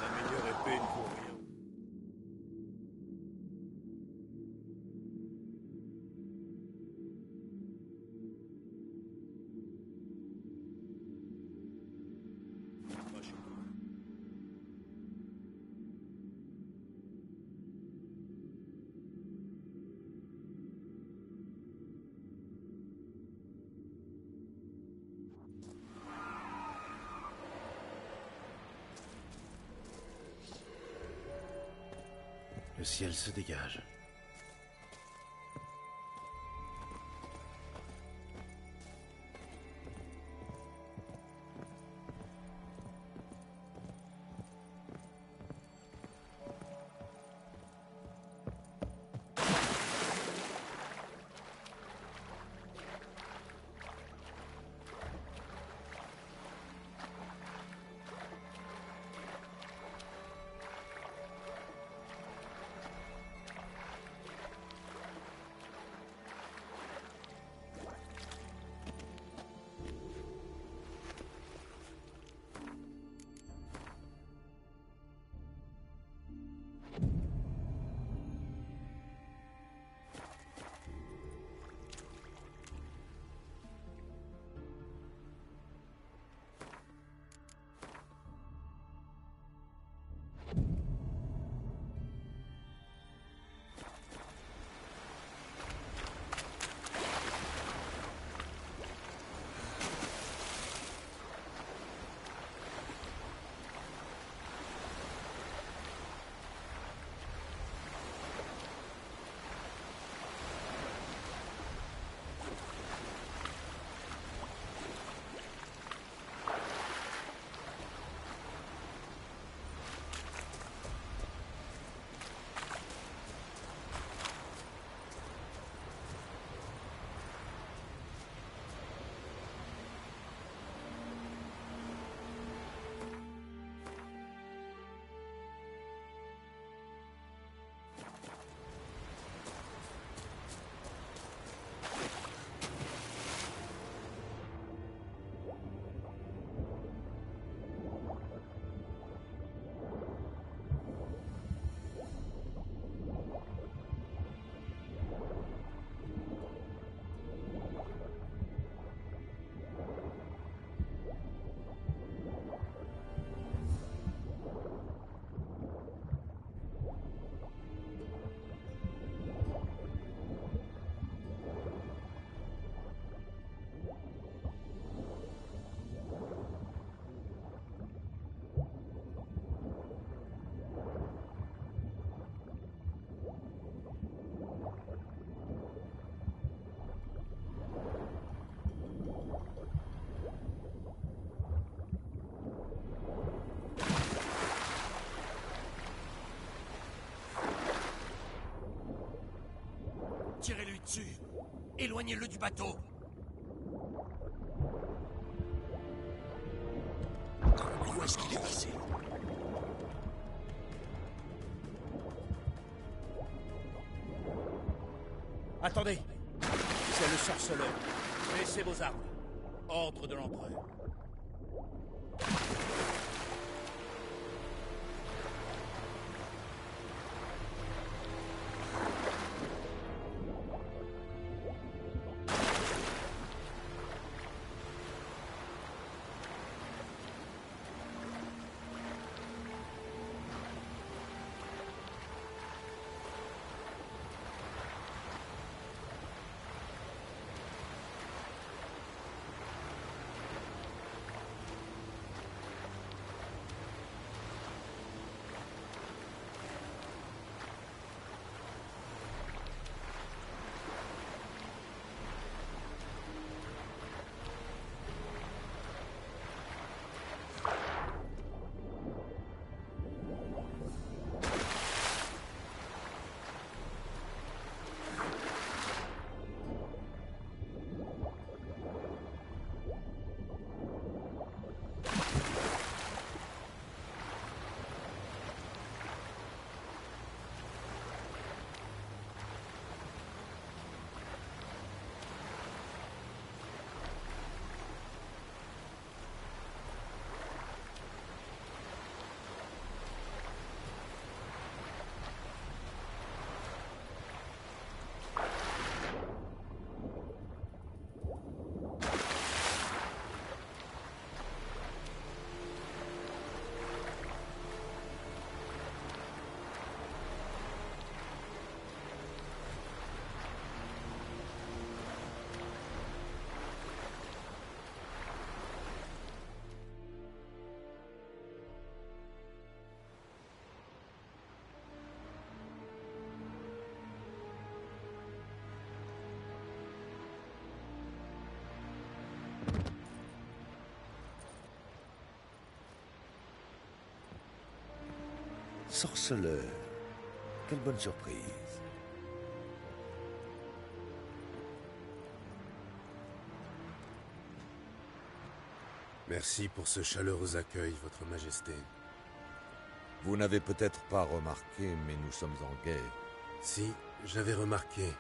La meilleure épée ne vaut rien. Va chez toi. Le ciel se dégage. dessus. Éloignez-le du bateau. Où est-ce qu'il est passé? Attendez. C'est le sorceleur. Laissez vos armes. Ordre de l'empereur. Sorceleur. Quelle bonne surprise. Merci pour ce chaleureux accueil, Votre Majesté. Vous n'avez peut-être pas remarqué, mais nous sommes en guerre. Si, j'avais remarqué.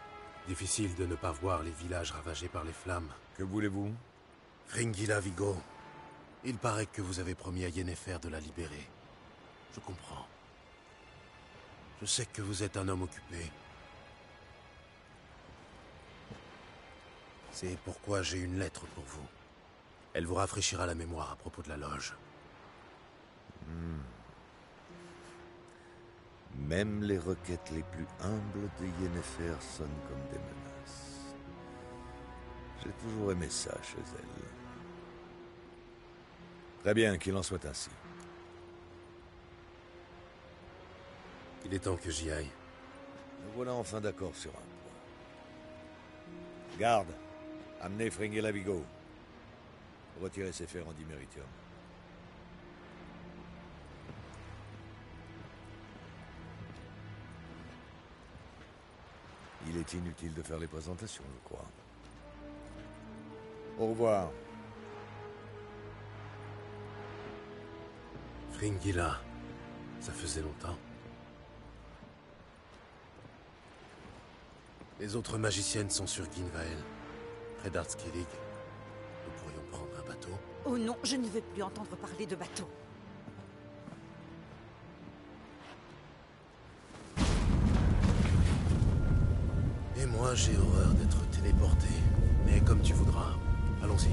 Difficile de ne pas voir les villages ravagés par les flammes. Que voulez-vous? Fringilla Vigo. Il paraît que vous avez promis à Yennefer de la libérer. Je comprends. Je sais que vous êtes un homme occupé. C'est pourquoi j'ai une lettre pour vous. Elle vous rafraîchira la mémoire à propos de la loge. Même les requêtes les plus humbles de Yennefer sonnent comme des menaces. J'ai toujours aimé ça chez elle. Très bien, qu'il en soit ainsi. Il est temps que j'y aille. Nous voilà enfin d'accord sur un point. Garde, amenez Fringilla Vigo. Retirez ses fers en diméritium. Il est inutile de faire les présentations, je crois. Au revoir. Fringilla, ça faisait longtemps. Les autres magiciennes sont sur Guinvael, près d'Artskellig. Nous pourrions prendre un bateau. Oh non, je ne veux plus entendre parler de bateau. Et moi, j'ai horreur d'être téléporté. Mais comme tu voudras. Allons-y.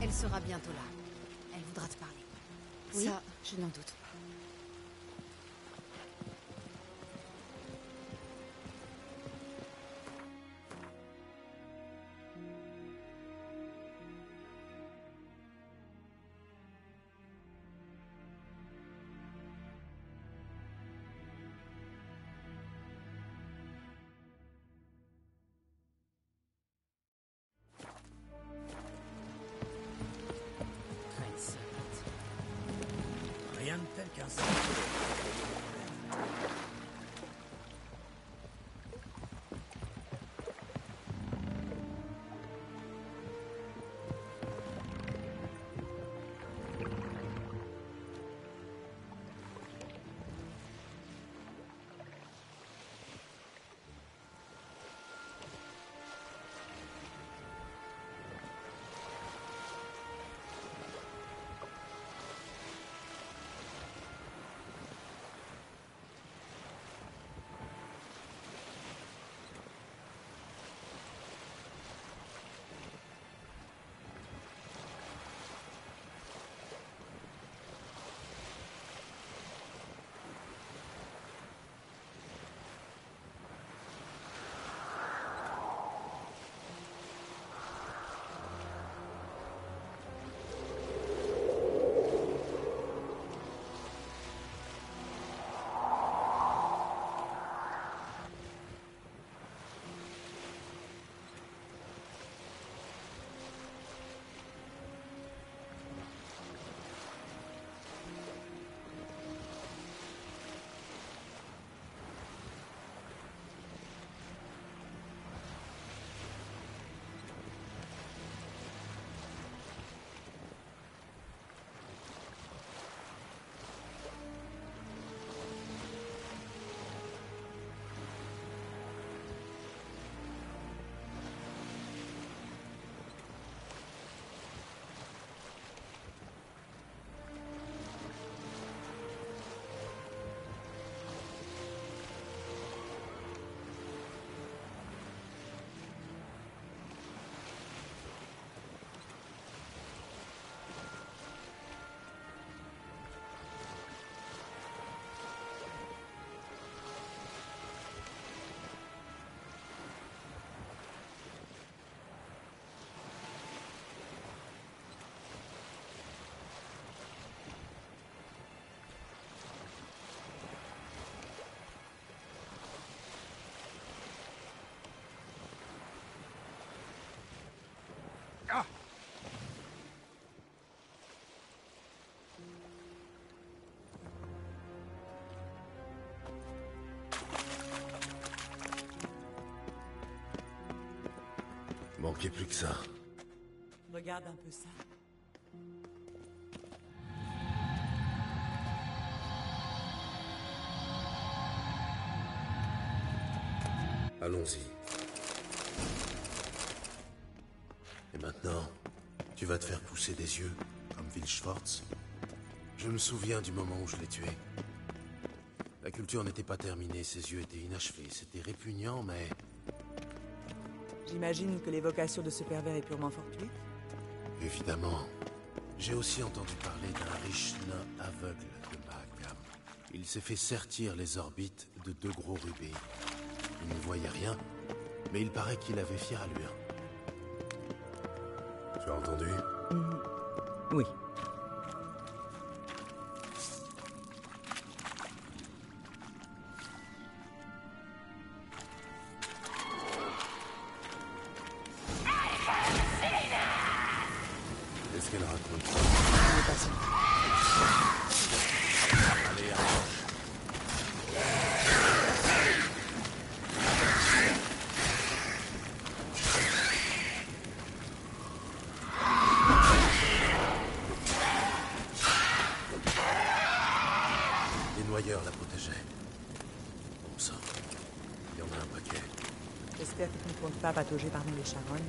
Elle sera bientôt là. Elle voudra te parler. Oui. Ça, je n'en doute pas. ainsi. Manquait plus que ça. Regarde un peu ça. Allons-y. Et maintenant, tu vas te faire pousser des yeux, comme Vilschwartz. Je me souviens du moment où je l'ai tué. La culture n'était pas terminée, ses yeux étaient inachevés. C'était répugnant, mais... J'imagine que l'évocation de ce pervers est purement fortuite. Évidemment. J'ai aussi entendu parler d'un riche nain aveugle de Mahakam. Il s'est fait sertir les orbites de 2 gros rubis. Il ne voyait rien, mais il paraît qu'il avait fière allure. Tu as entendu? Oui. Qu'est-ce qu'elle raconte? Allez, approche. Les noyeurs la protégeaient. Bon sang, il y en a un paquet. J'espère que tu ne comptes pas patauger parmi les charognes.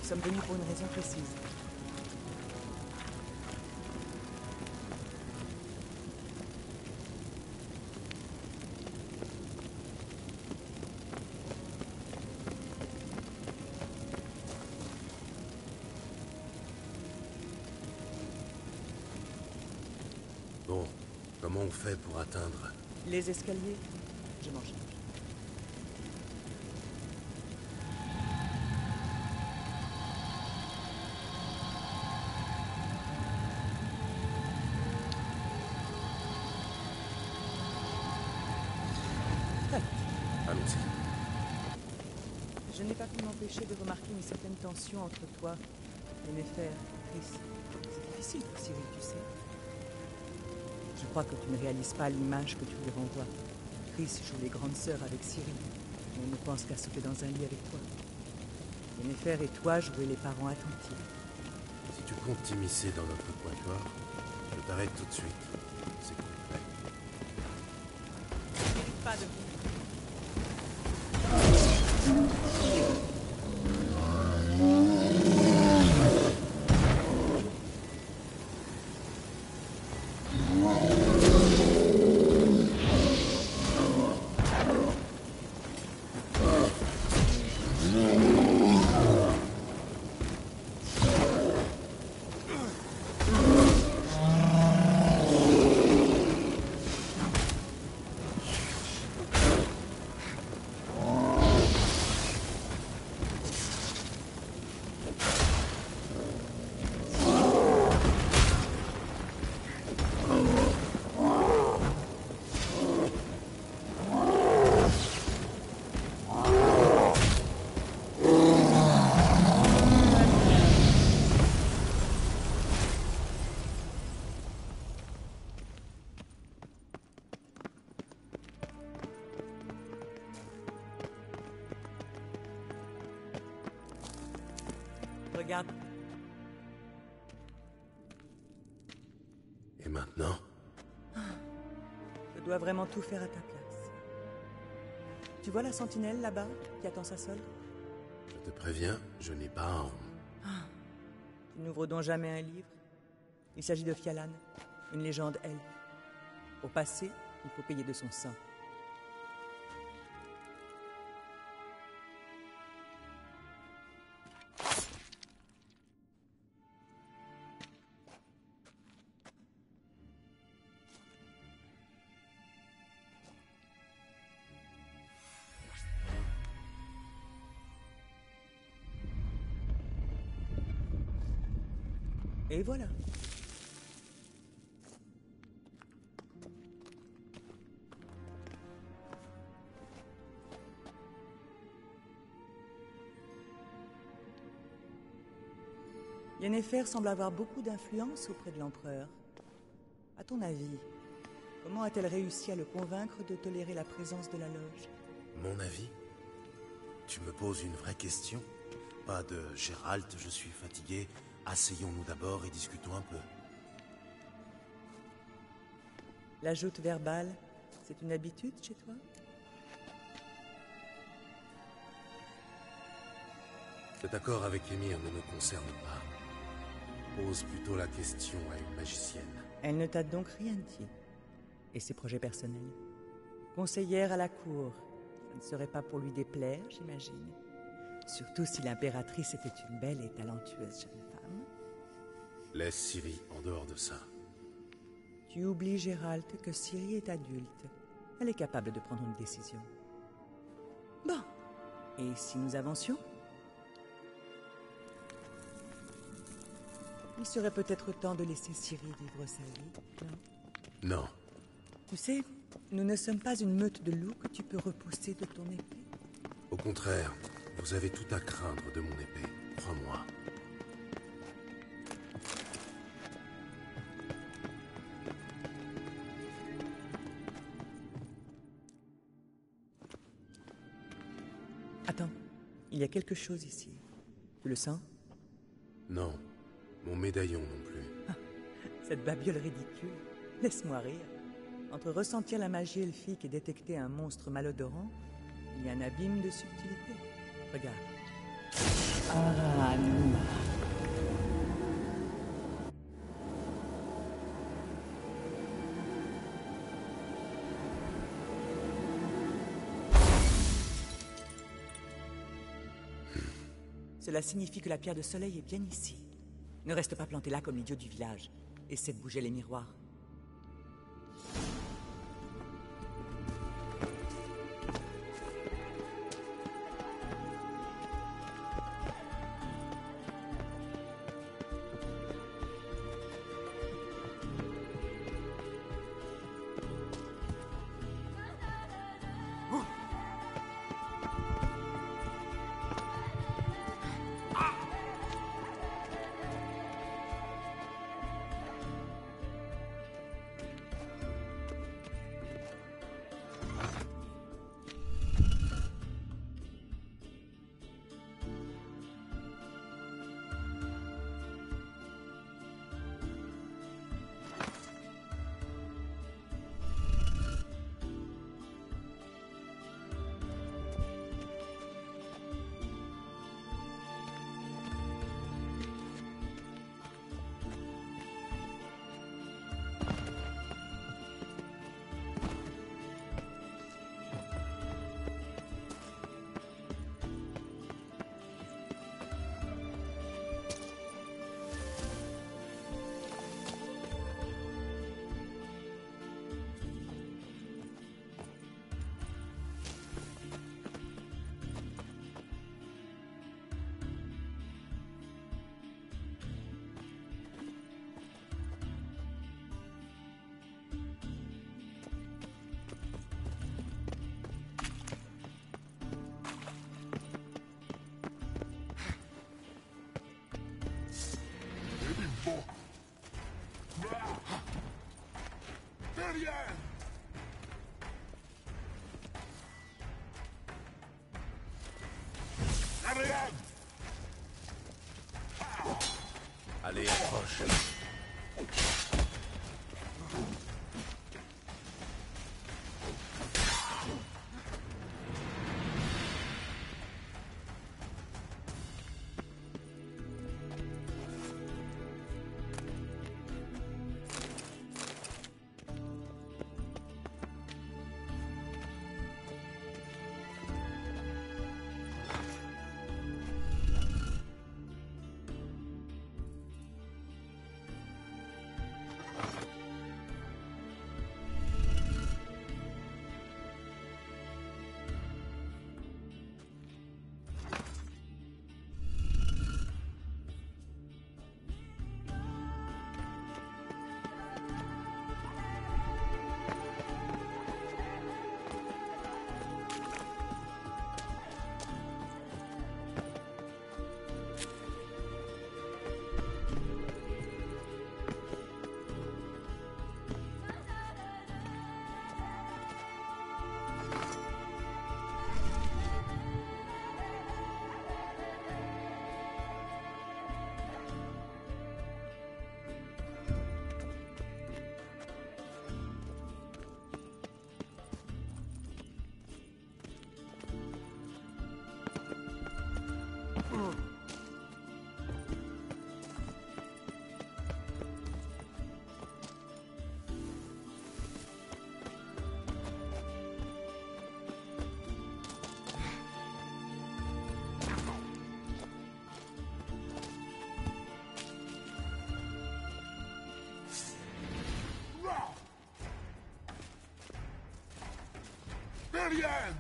Nous sommes venus pour une raison précise. Bon, comment on fait pour atteindre? Les escaliers, je m'en charge. Allons-y. Je n'ai pas pu m'empêcher de remarquer une certaine tension entre toi et mes frères, Chris. C'est difficile pour Cyril, tu sais. Je crois que tu ne réalises pas l'image que tu lui renvoies. Triss joue les grandes sœurs avec Ciri, et on ne pense qu'à sauter dans un lit avec toi. Yennefer et toi jouez les parents attentifs. Si tu comptes t'immiscer dans notre quatuor, je t'arrête tout de suite. C'est complet. Je ne mérite pas de vous. Regarde. Et maintenant? Je dois vraiment tout faire à ta place. Tu vois la sentinelle là-bas, qui attend sa solde? Je te préviens, je n'ai pas un... Tu n'ouvres donc jamais un livre? Il s'agit de Fialan, une légende elfe. Pour passer, il faut payer de son sang. Et voilà. Yennefer semble avoir beaucoup d'influence auprès de l'empereur. À ton avis, comment a-t-elle réussi à le convaincre de tolérer la présence de la loge? Mon avis? Tu me poses une vraie question? Pas de « Géralt, je suis fatigué ». Asseyons-nous d'abord et discutons un peu. La joute verbale, c'est une habitude chez toi? Cet accord avec Émir ne me concerne pas. Pose plutôt la question à une magicienne. Elle ne t'a donc rien dit. Et ses projets personnels? Conseillère à la cour, ça ne serait pas pour lui déplaire, j'imagine. Surtout si l'impératrice était une belle et talentueuse jeune femme. Laisse Ciri en dehors de ça. Tu oublies, Gérald, que Ciri est adulte. Elle est capable de prendre une décision. Bon. Et si nous avancions? Il serait peut-être temps de laisser Ciri vivre sa vie, non? Non. Tu sais, nous ne sommes pas une meute de loups que tu peux repousser de ton épée. Au contraire, vous avez tout à craindre de mon épée. Crois-moi. Attends, il y a quelque chose ici. Tu le sens? Non, mon médaillon non plus. Cette babiole ridicule. Laisse-moi rire. Entre ressentir la magie elfique et détecter un monstre malodorant, il y a un abîme de subtilité. Regarde. Ah, Numa. Cela signifie que la pierre de soleil est bien ici. Ne reste pas planté là comme l'idiot du village. Essaie de bouger les miroirs. Allez, approche. Alien!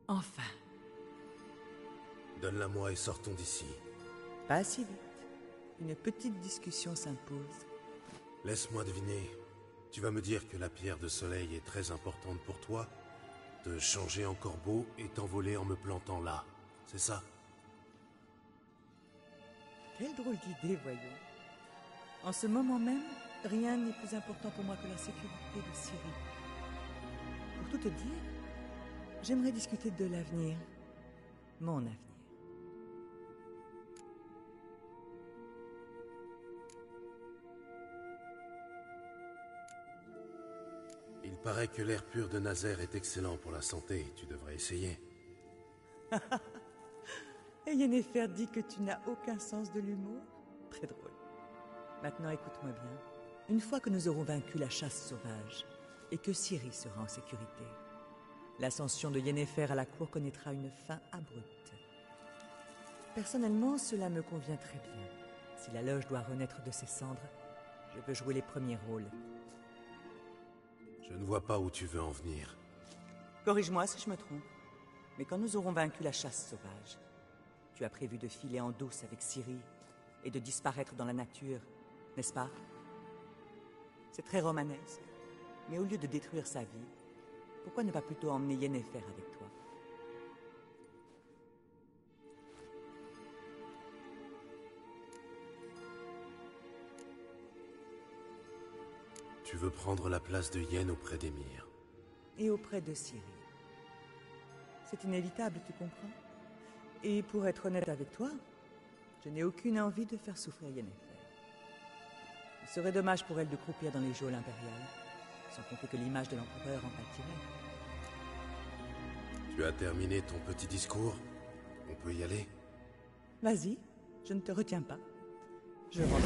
Enfin. Donne-la-moi et sortons d'ici. Pas si vite. Une petite discussion s'impose. Laisse-moi deviner. Tu vas me dire que la pierre de soleil est très importante pour toi, te changer en corbeau et t'envoler en me plantant là. C'est ça? Quelle drôle d'idée, voyons. En ce moment même, rien n'est plus important pour moi que la sécurité de Ciri. Pour tout te dire, j'aimerais discuter de l'avenir. Mon avenir. Il paraît que l'air pur de Nazaire est excellent pour la santé. Tu devrais essayer. Et Yennefer dit que tu n'as aucun sens de l'humour? Très drôle. Maintenant, écoute-moi bien. Une fois que nous aurons vaincu la chasse sauvage, et que Ciri sera en sécurité, l'ascension de Yennefer à la cour connaîtra une fin abrupte. Personnellement, cela me convient très bien. Si la loge doit renaître de ses cendres, je veux jouer les premiers rôles. Je ne vois pas où tu veux en venir. Corrige-moi si je me trompe. Mais quand nous aurons vaincu la chasse sauvage, tu as prévu de filer en douce avec Ciri et de disparaître dans la nature, n'est-ce pas? C'est très romanesque. Mais au lieu de détruire sa vie, pourquoi ne pas plutôt emmener Yennefer avec toi? Tu veux prendre la place de Yen auprès d'Emir. Et auprès de Ciri. C'est inévitable, tu comprends? Et pour être honnête avec toi, je n'ai aucune envie de faire souffrir Yennefer. Il serait dommage pour elle de croupir dans les geôles impériales, sans compter que l'image de l'empereur en pâtirait. Tu as terminé ton petit discours? On peut y aller? Vas-y, je ne te retiens pas. Je rentre.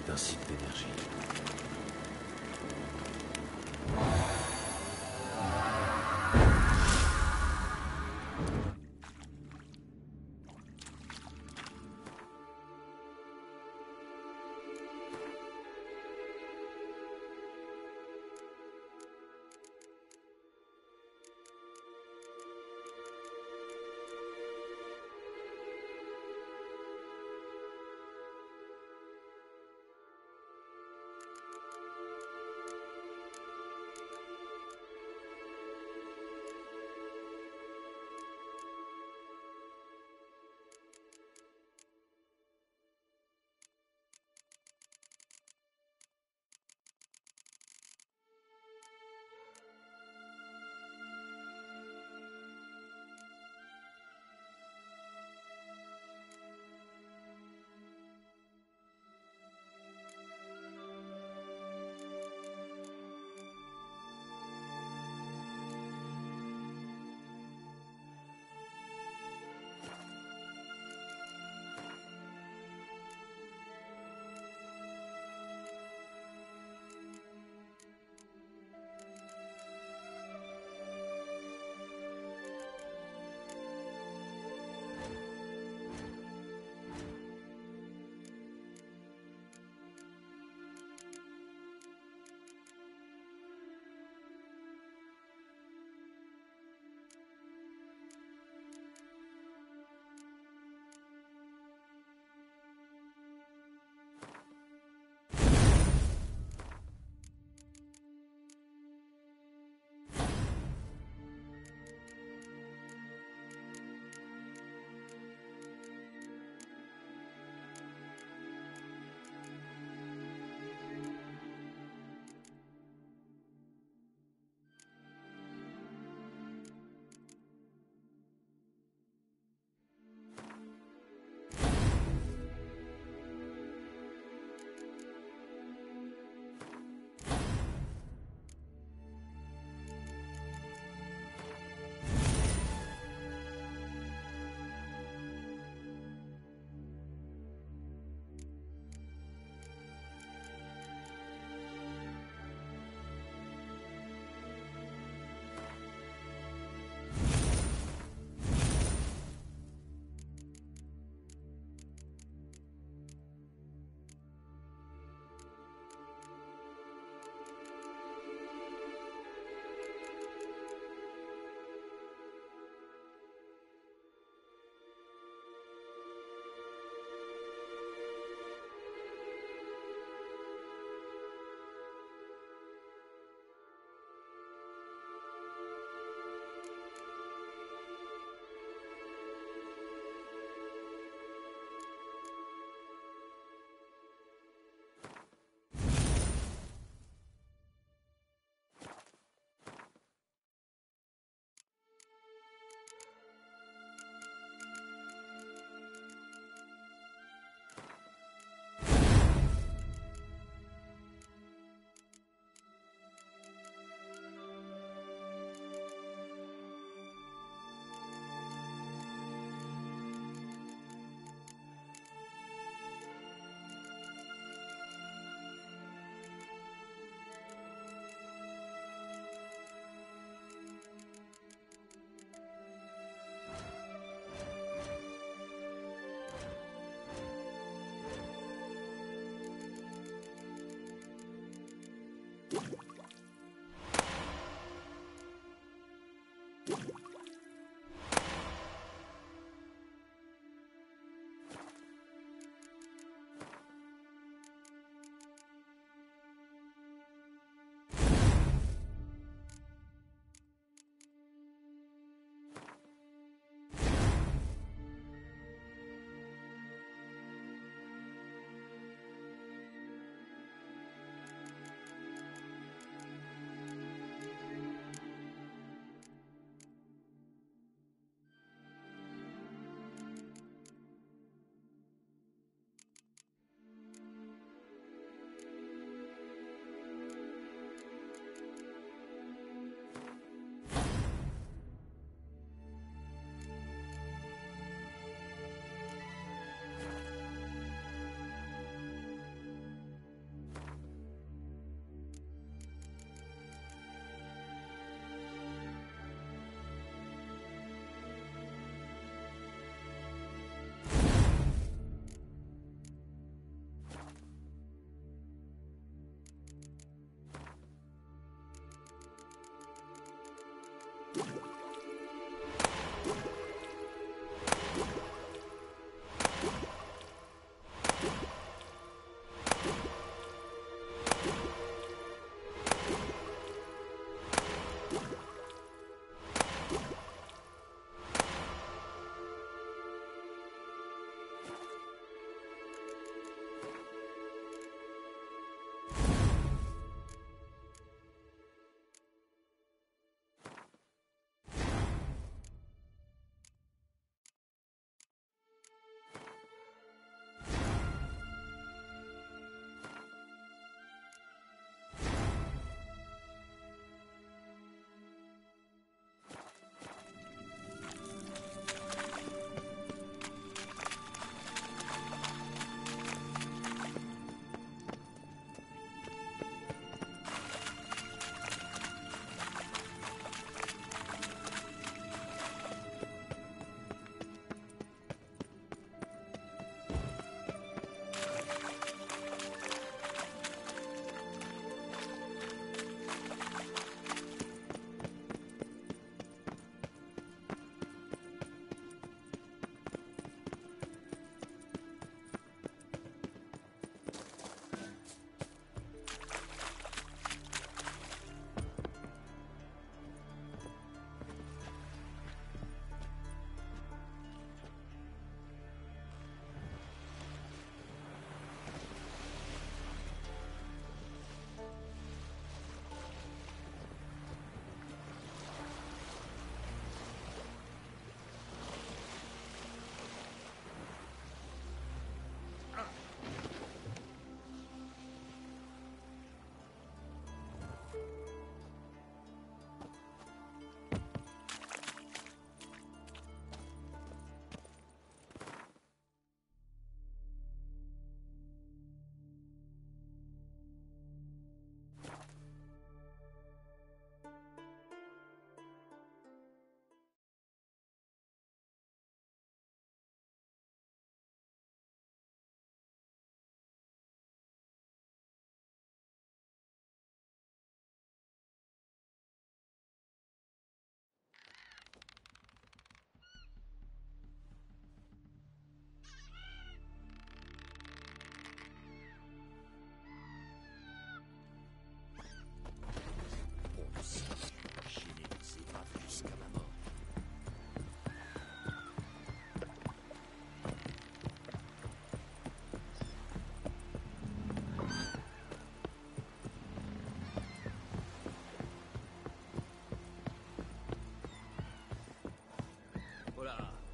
c'est un site d'énergie.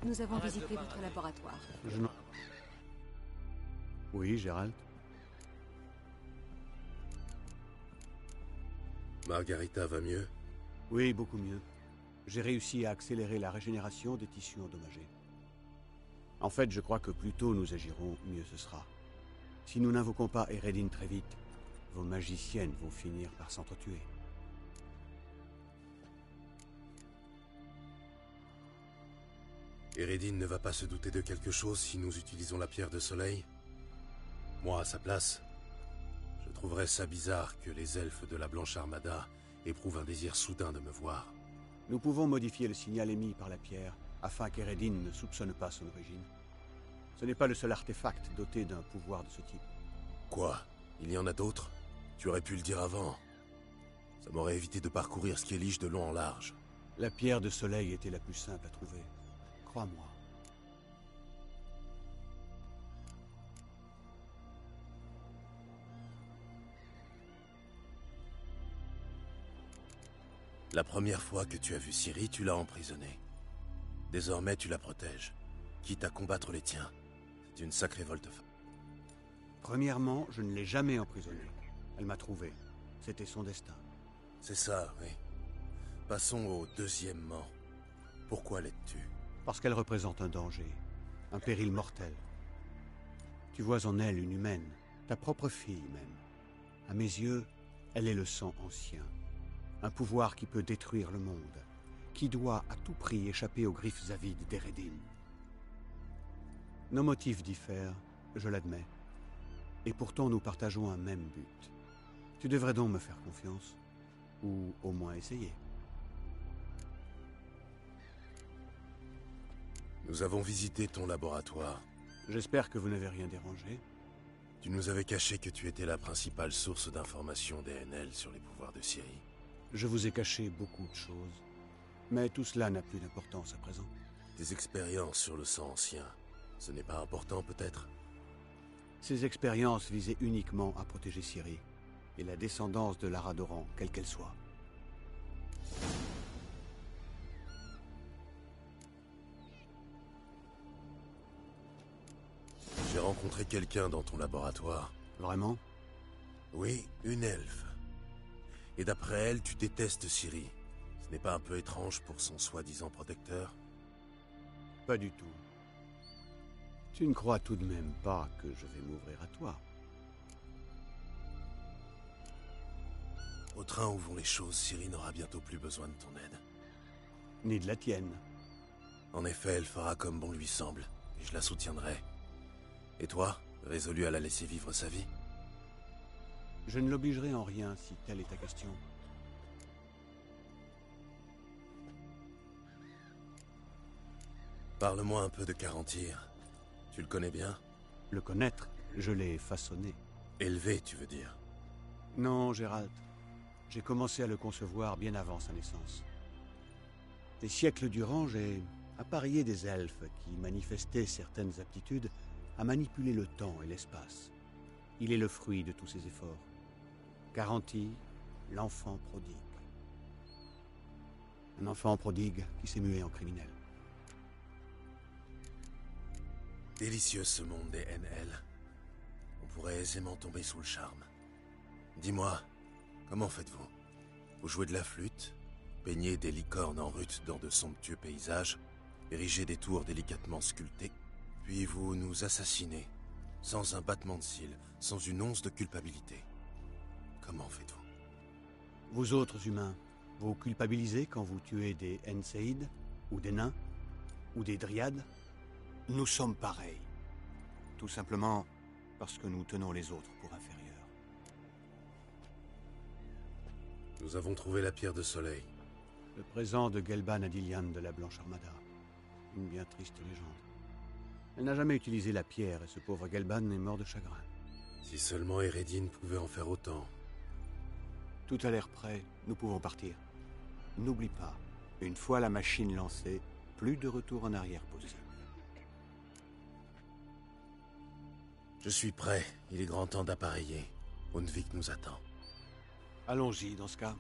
Nous avons visité votre laboratoire. Oui, Gérald. Margarita va mieux? Oui, beaucoup mieux. J'ai réussi à accélérer la régénération des tissus endommagés. En fait, je crois que plus tôt nous agirons, mieux ce sera. Si nous n'invoquons pas Eredin très vite, vos magiciennes vont finir par s'entretuer. Eredin ne va pas se douter de quelque chose si nous utilisons la pierre de soleil? Moi, à sa place, je trouverais ça bizarre que les elfes de la Blanche Armada éprouvent un désir soudain de me voir. Nous pouvons modifier le signal émis par la pierre afin qu'Eredin ne soupçonne pas son origine. Ce n'est pas le seul artefact doté d'un pouvoir de ce type. Quoi? Il y en a d'autres? Tu aurais pu le dire avant. Ça m'aurait évité de parcourir Skellige de long en large. La pierre de soleil était la plus simple à trouver. Crois-moi. La première fois que tu as vu Ciri, tu l'as emprisonnée. Désormais, tu la protèges, quitte à combattre les tiens. C'est une sacrée volte-face. Premièrement, je ne l'ai jamais emprisonnée. Elle m'a trouvé. C'était son destin. C'est ça, oui. Passons au deuxièmement. Pourquoi l'aides-tu? Parce qu'elle représente un danger, un péril mortel. Tu vois en elle une humaine, ta propre fille même. À mes yeux, elle est le sang ancien. Un pouvoir qui peut détruire le monde, qui doit à tout prix échapper aux griffes avides d'Eredin. Nos motifs diffèrent, je l'admets. Et pourtant nous partageons un même but. Tu devrais donc me faire confiance, ou au moins essayer. Nous avons visité ton laboratoire. J'espère que vous n'avez rien dérangé. Tu nous avais caché que tu étais la principale source d'informations des NL sur les pouvoirs de Ciri. Je vous ai caché beaucoup de choses, mais tout cela n'a plus d'importance à présent. Tes expériences sur le sang ancien, ce n'est pas important peut-être? Ces expériences visaient uniquement à protéger Ciri et la descendance de Lara Doran, quelle qu'elle soit. J'ai rencontré quelqu'un dans ton laboratoire. Vraiment? Oui, une elfe. Et d'après elle, tu détestes Ciri. Ce n'est pas un peu étrange pour son soi-disant protecteur? Pas du tout. Tu ne crois tout de même pas que je vais m'ouvrir à toi? Au train où vont les choses, Ciri n'aura bientôt plus besoin de ton aide. Ni de la tienne. En effet, elle fera comme bon lui semble, et je la soutiendrai. Et toi, résolu à la laisser vivre sa vie? Je ne l'obligerai en rien si telle est ta question. Parle-moi un peu de Carantyr. Tu le connais bien? Le connaître, je l'ai façonné. Élevé, tu veux dire? Non, Gérald. J'ai commencé à le concevoir bien avant sa naissance. Des siècles durant, j'ai apparié des elfes qui manifestaient certaines aptitudes à manipuler le temps et l'espace. Il est le fruit de tous ces efforts. Carantyr, l'enfant prodigue. Un enfant prodigue qui s'est mué en criminel. Délicieux ce monde des NL. On pourrait aisément tomber sous le charme. Dis-moi, comment faites-vous? Vous jouez de la flûte, peignez des licornes en rut dans de somptueux paysages, érigez des tours délicatement sculptées, puis vous nous assassinez, sans un battement de cils, sans une once de culpabilité. Comment faites-vous? Vous autres humains, vous culpabilisez quand vous tuez des Enseïdes, ou des nains, ou des dryades? Nous sommes pareils. Tout simplement parce que nous tenons les autres pour inférieurs. Nous avons trouvé la pierre de soleil. Le présent de Gelban Adilian de la Blanche Armada. Une bien triste légende. Elle n'a jamais utilisé la pierre et ce pauvre Gelban est mort de chagrin. Si seulement Eredin pouvait en faire autant. Tout a l'air prêt, nous pouvons partir. N'oublie pas, une fois la machine lancée, plus de retour en arrière possible. Je suis prêt, il est grand temps d'appareiller. Undvik nous attend. Allons-y dans ce cas.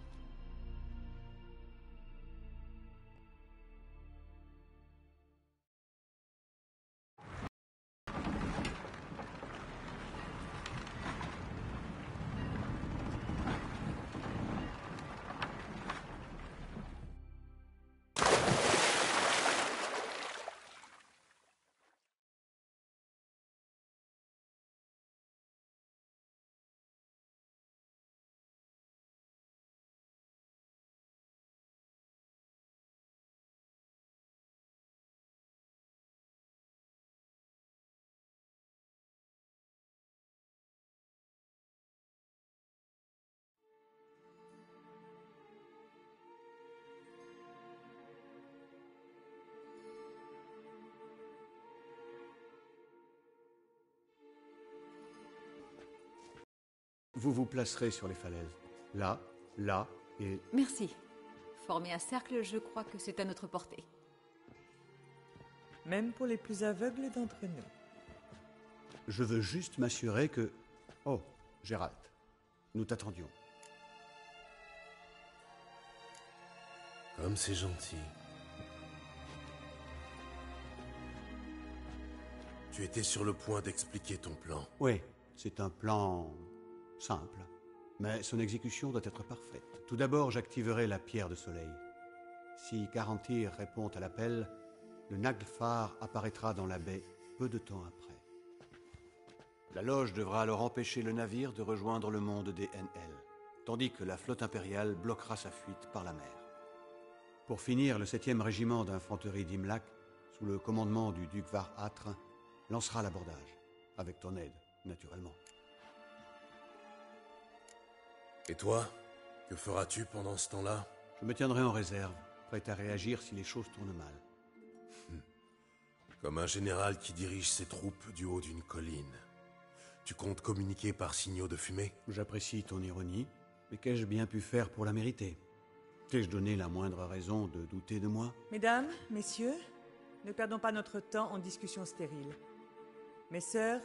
Vous vous placerez sur les falaises. Là, là et... Merci. Former un cercle, je crois que c'est à notre portée. Même pour les plus aveugles d'entre nous. Je veux juste m'assurer que... Oh, Gérald, nous t'attendions. Comme c'est gentil. Tu étais sur le point d'expliquer ton plan. Oui, c'est un plan simple, mais son exécution doit être parfaite. Tout d'abord, j'activerai la pierre de soleil. Si Garantir répond à l'appel, le Naglfar apparaîtra dans la baie peu de temps après. La loge devra alors empêcher le navire de rejoindre le monde des NL, tandis que la flotte impériale bloquera sa fuite par la mer. Pour finir, le 7e régiment d'infanterie d'Imlac, sous le commandement du duc Var-Atre, lancera l'abordage, avec ton aide, naturellement. Et toi, que feras-tu pendant ce temps-là? Je me tiendrai en réserve, prêt à réagir si les choses tournent mal. Comme un général qui dirige ses troupes du haut d'une colline. Tu comptes communiquer par signaux de fumée? J'apprécie ton ironie, mais qu'ai-je bien pu faire pour la mériter? T'ai-je donné la moindre raison de douter de moi? Mesdames, messieurs, ne perdons pas notre temps en discussions stériles. Mes sœurs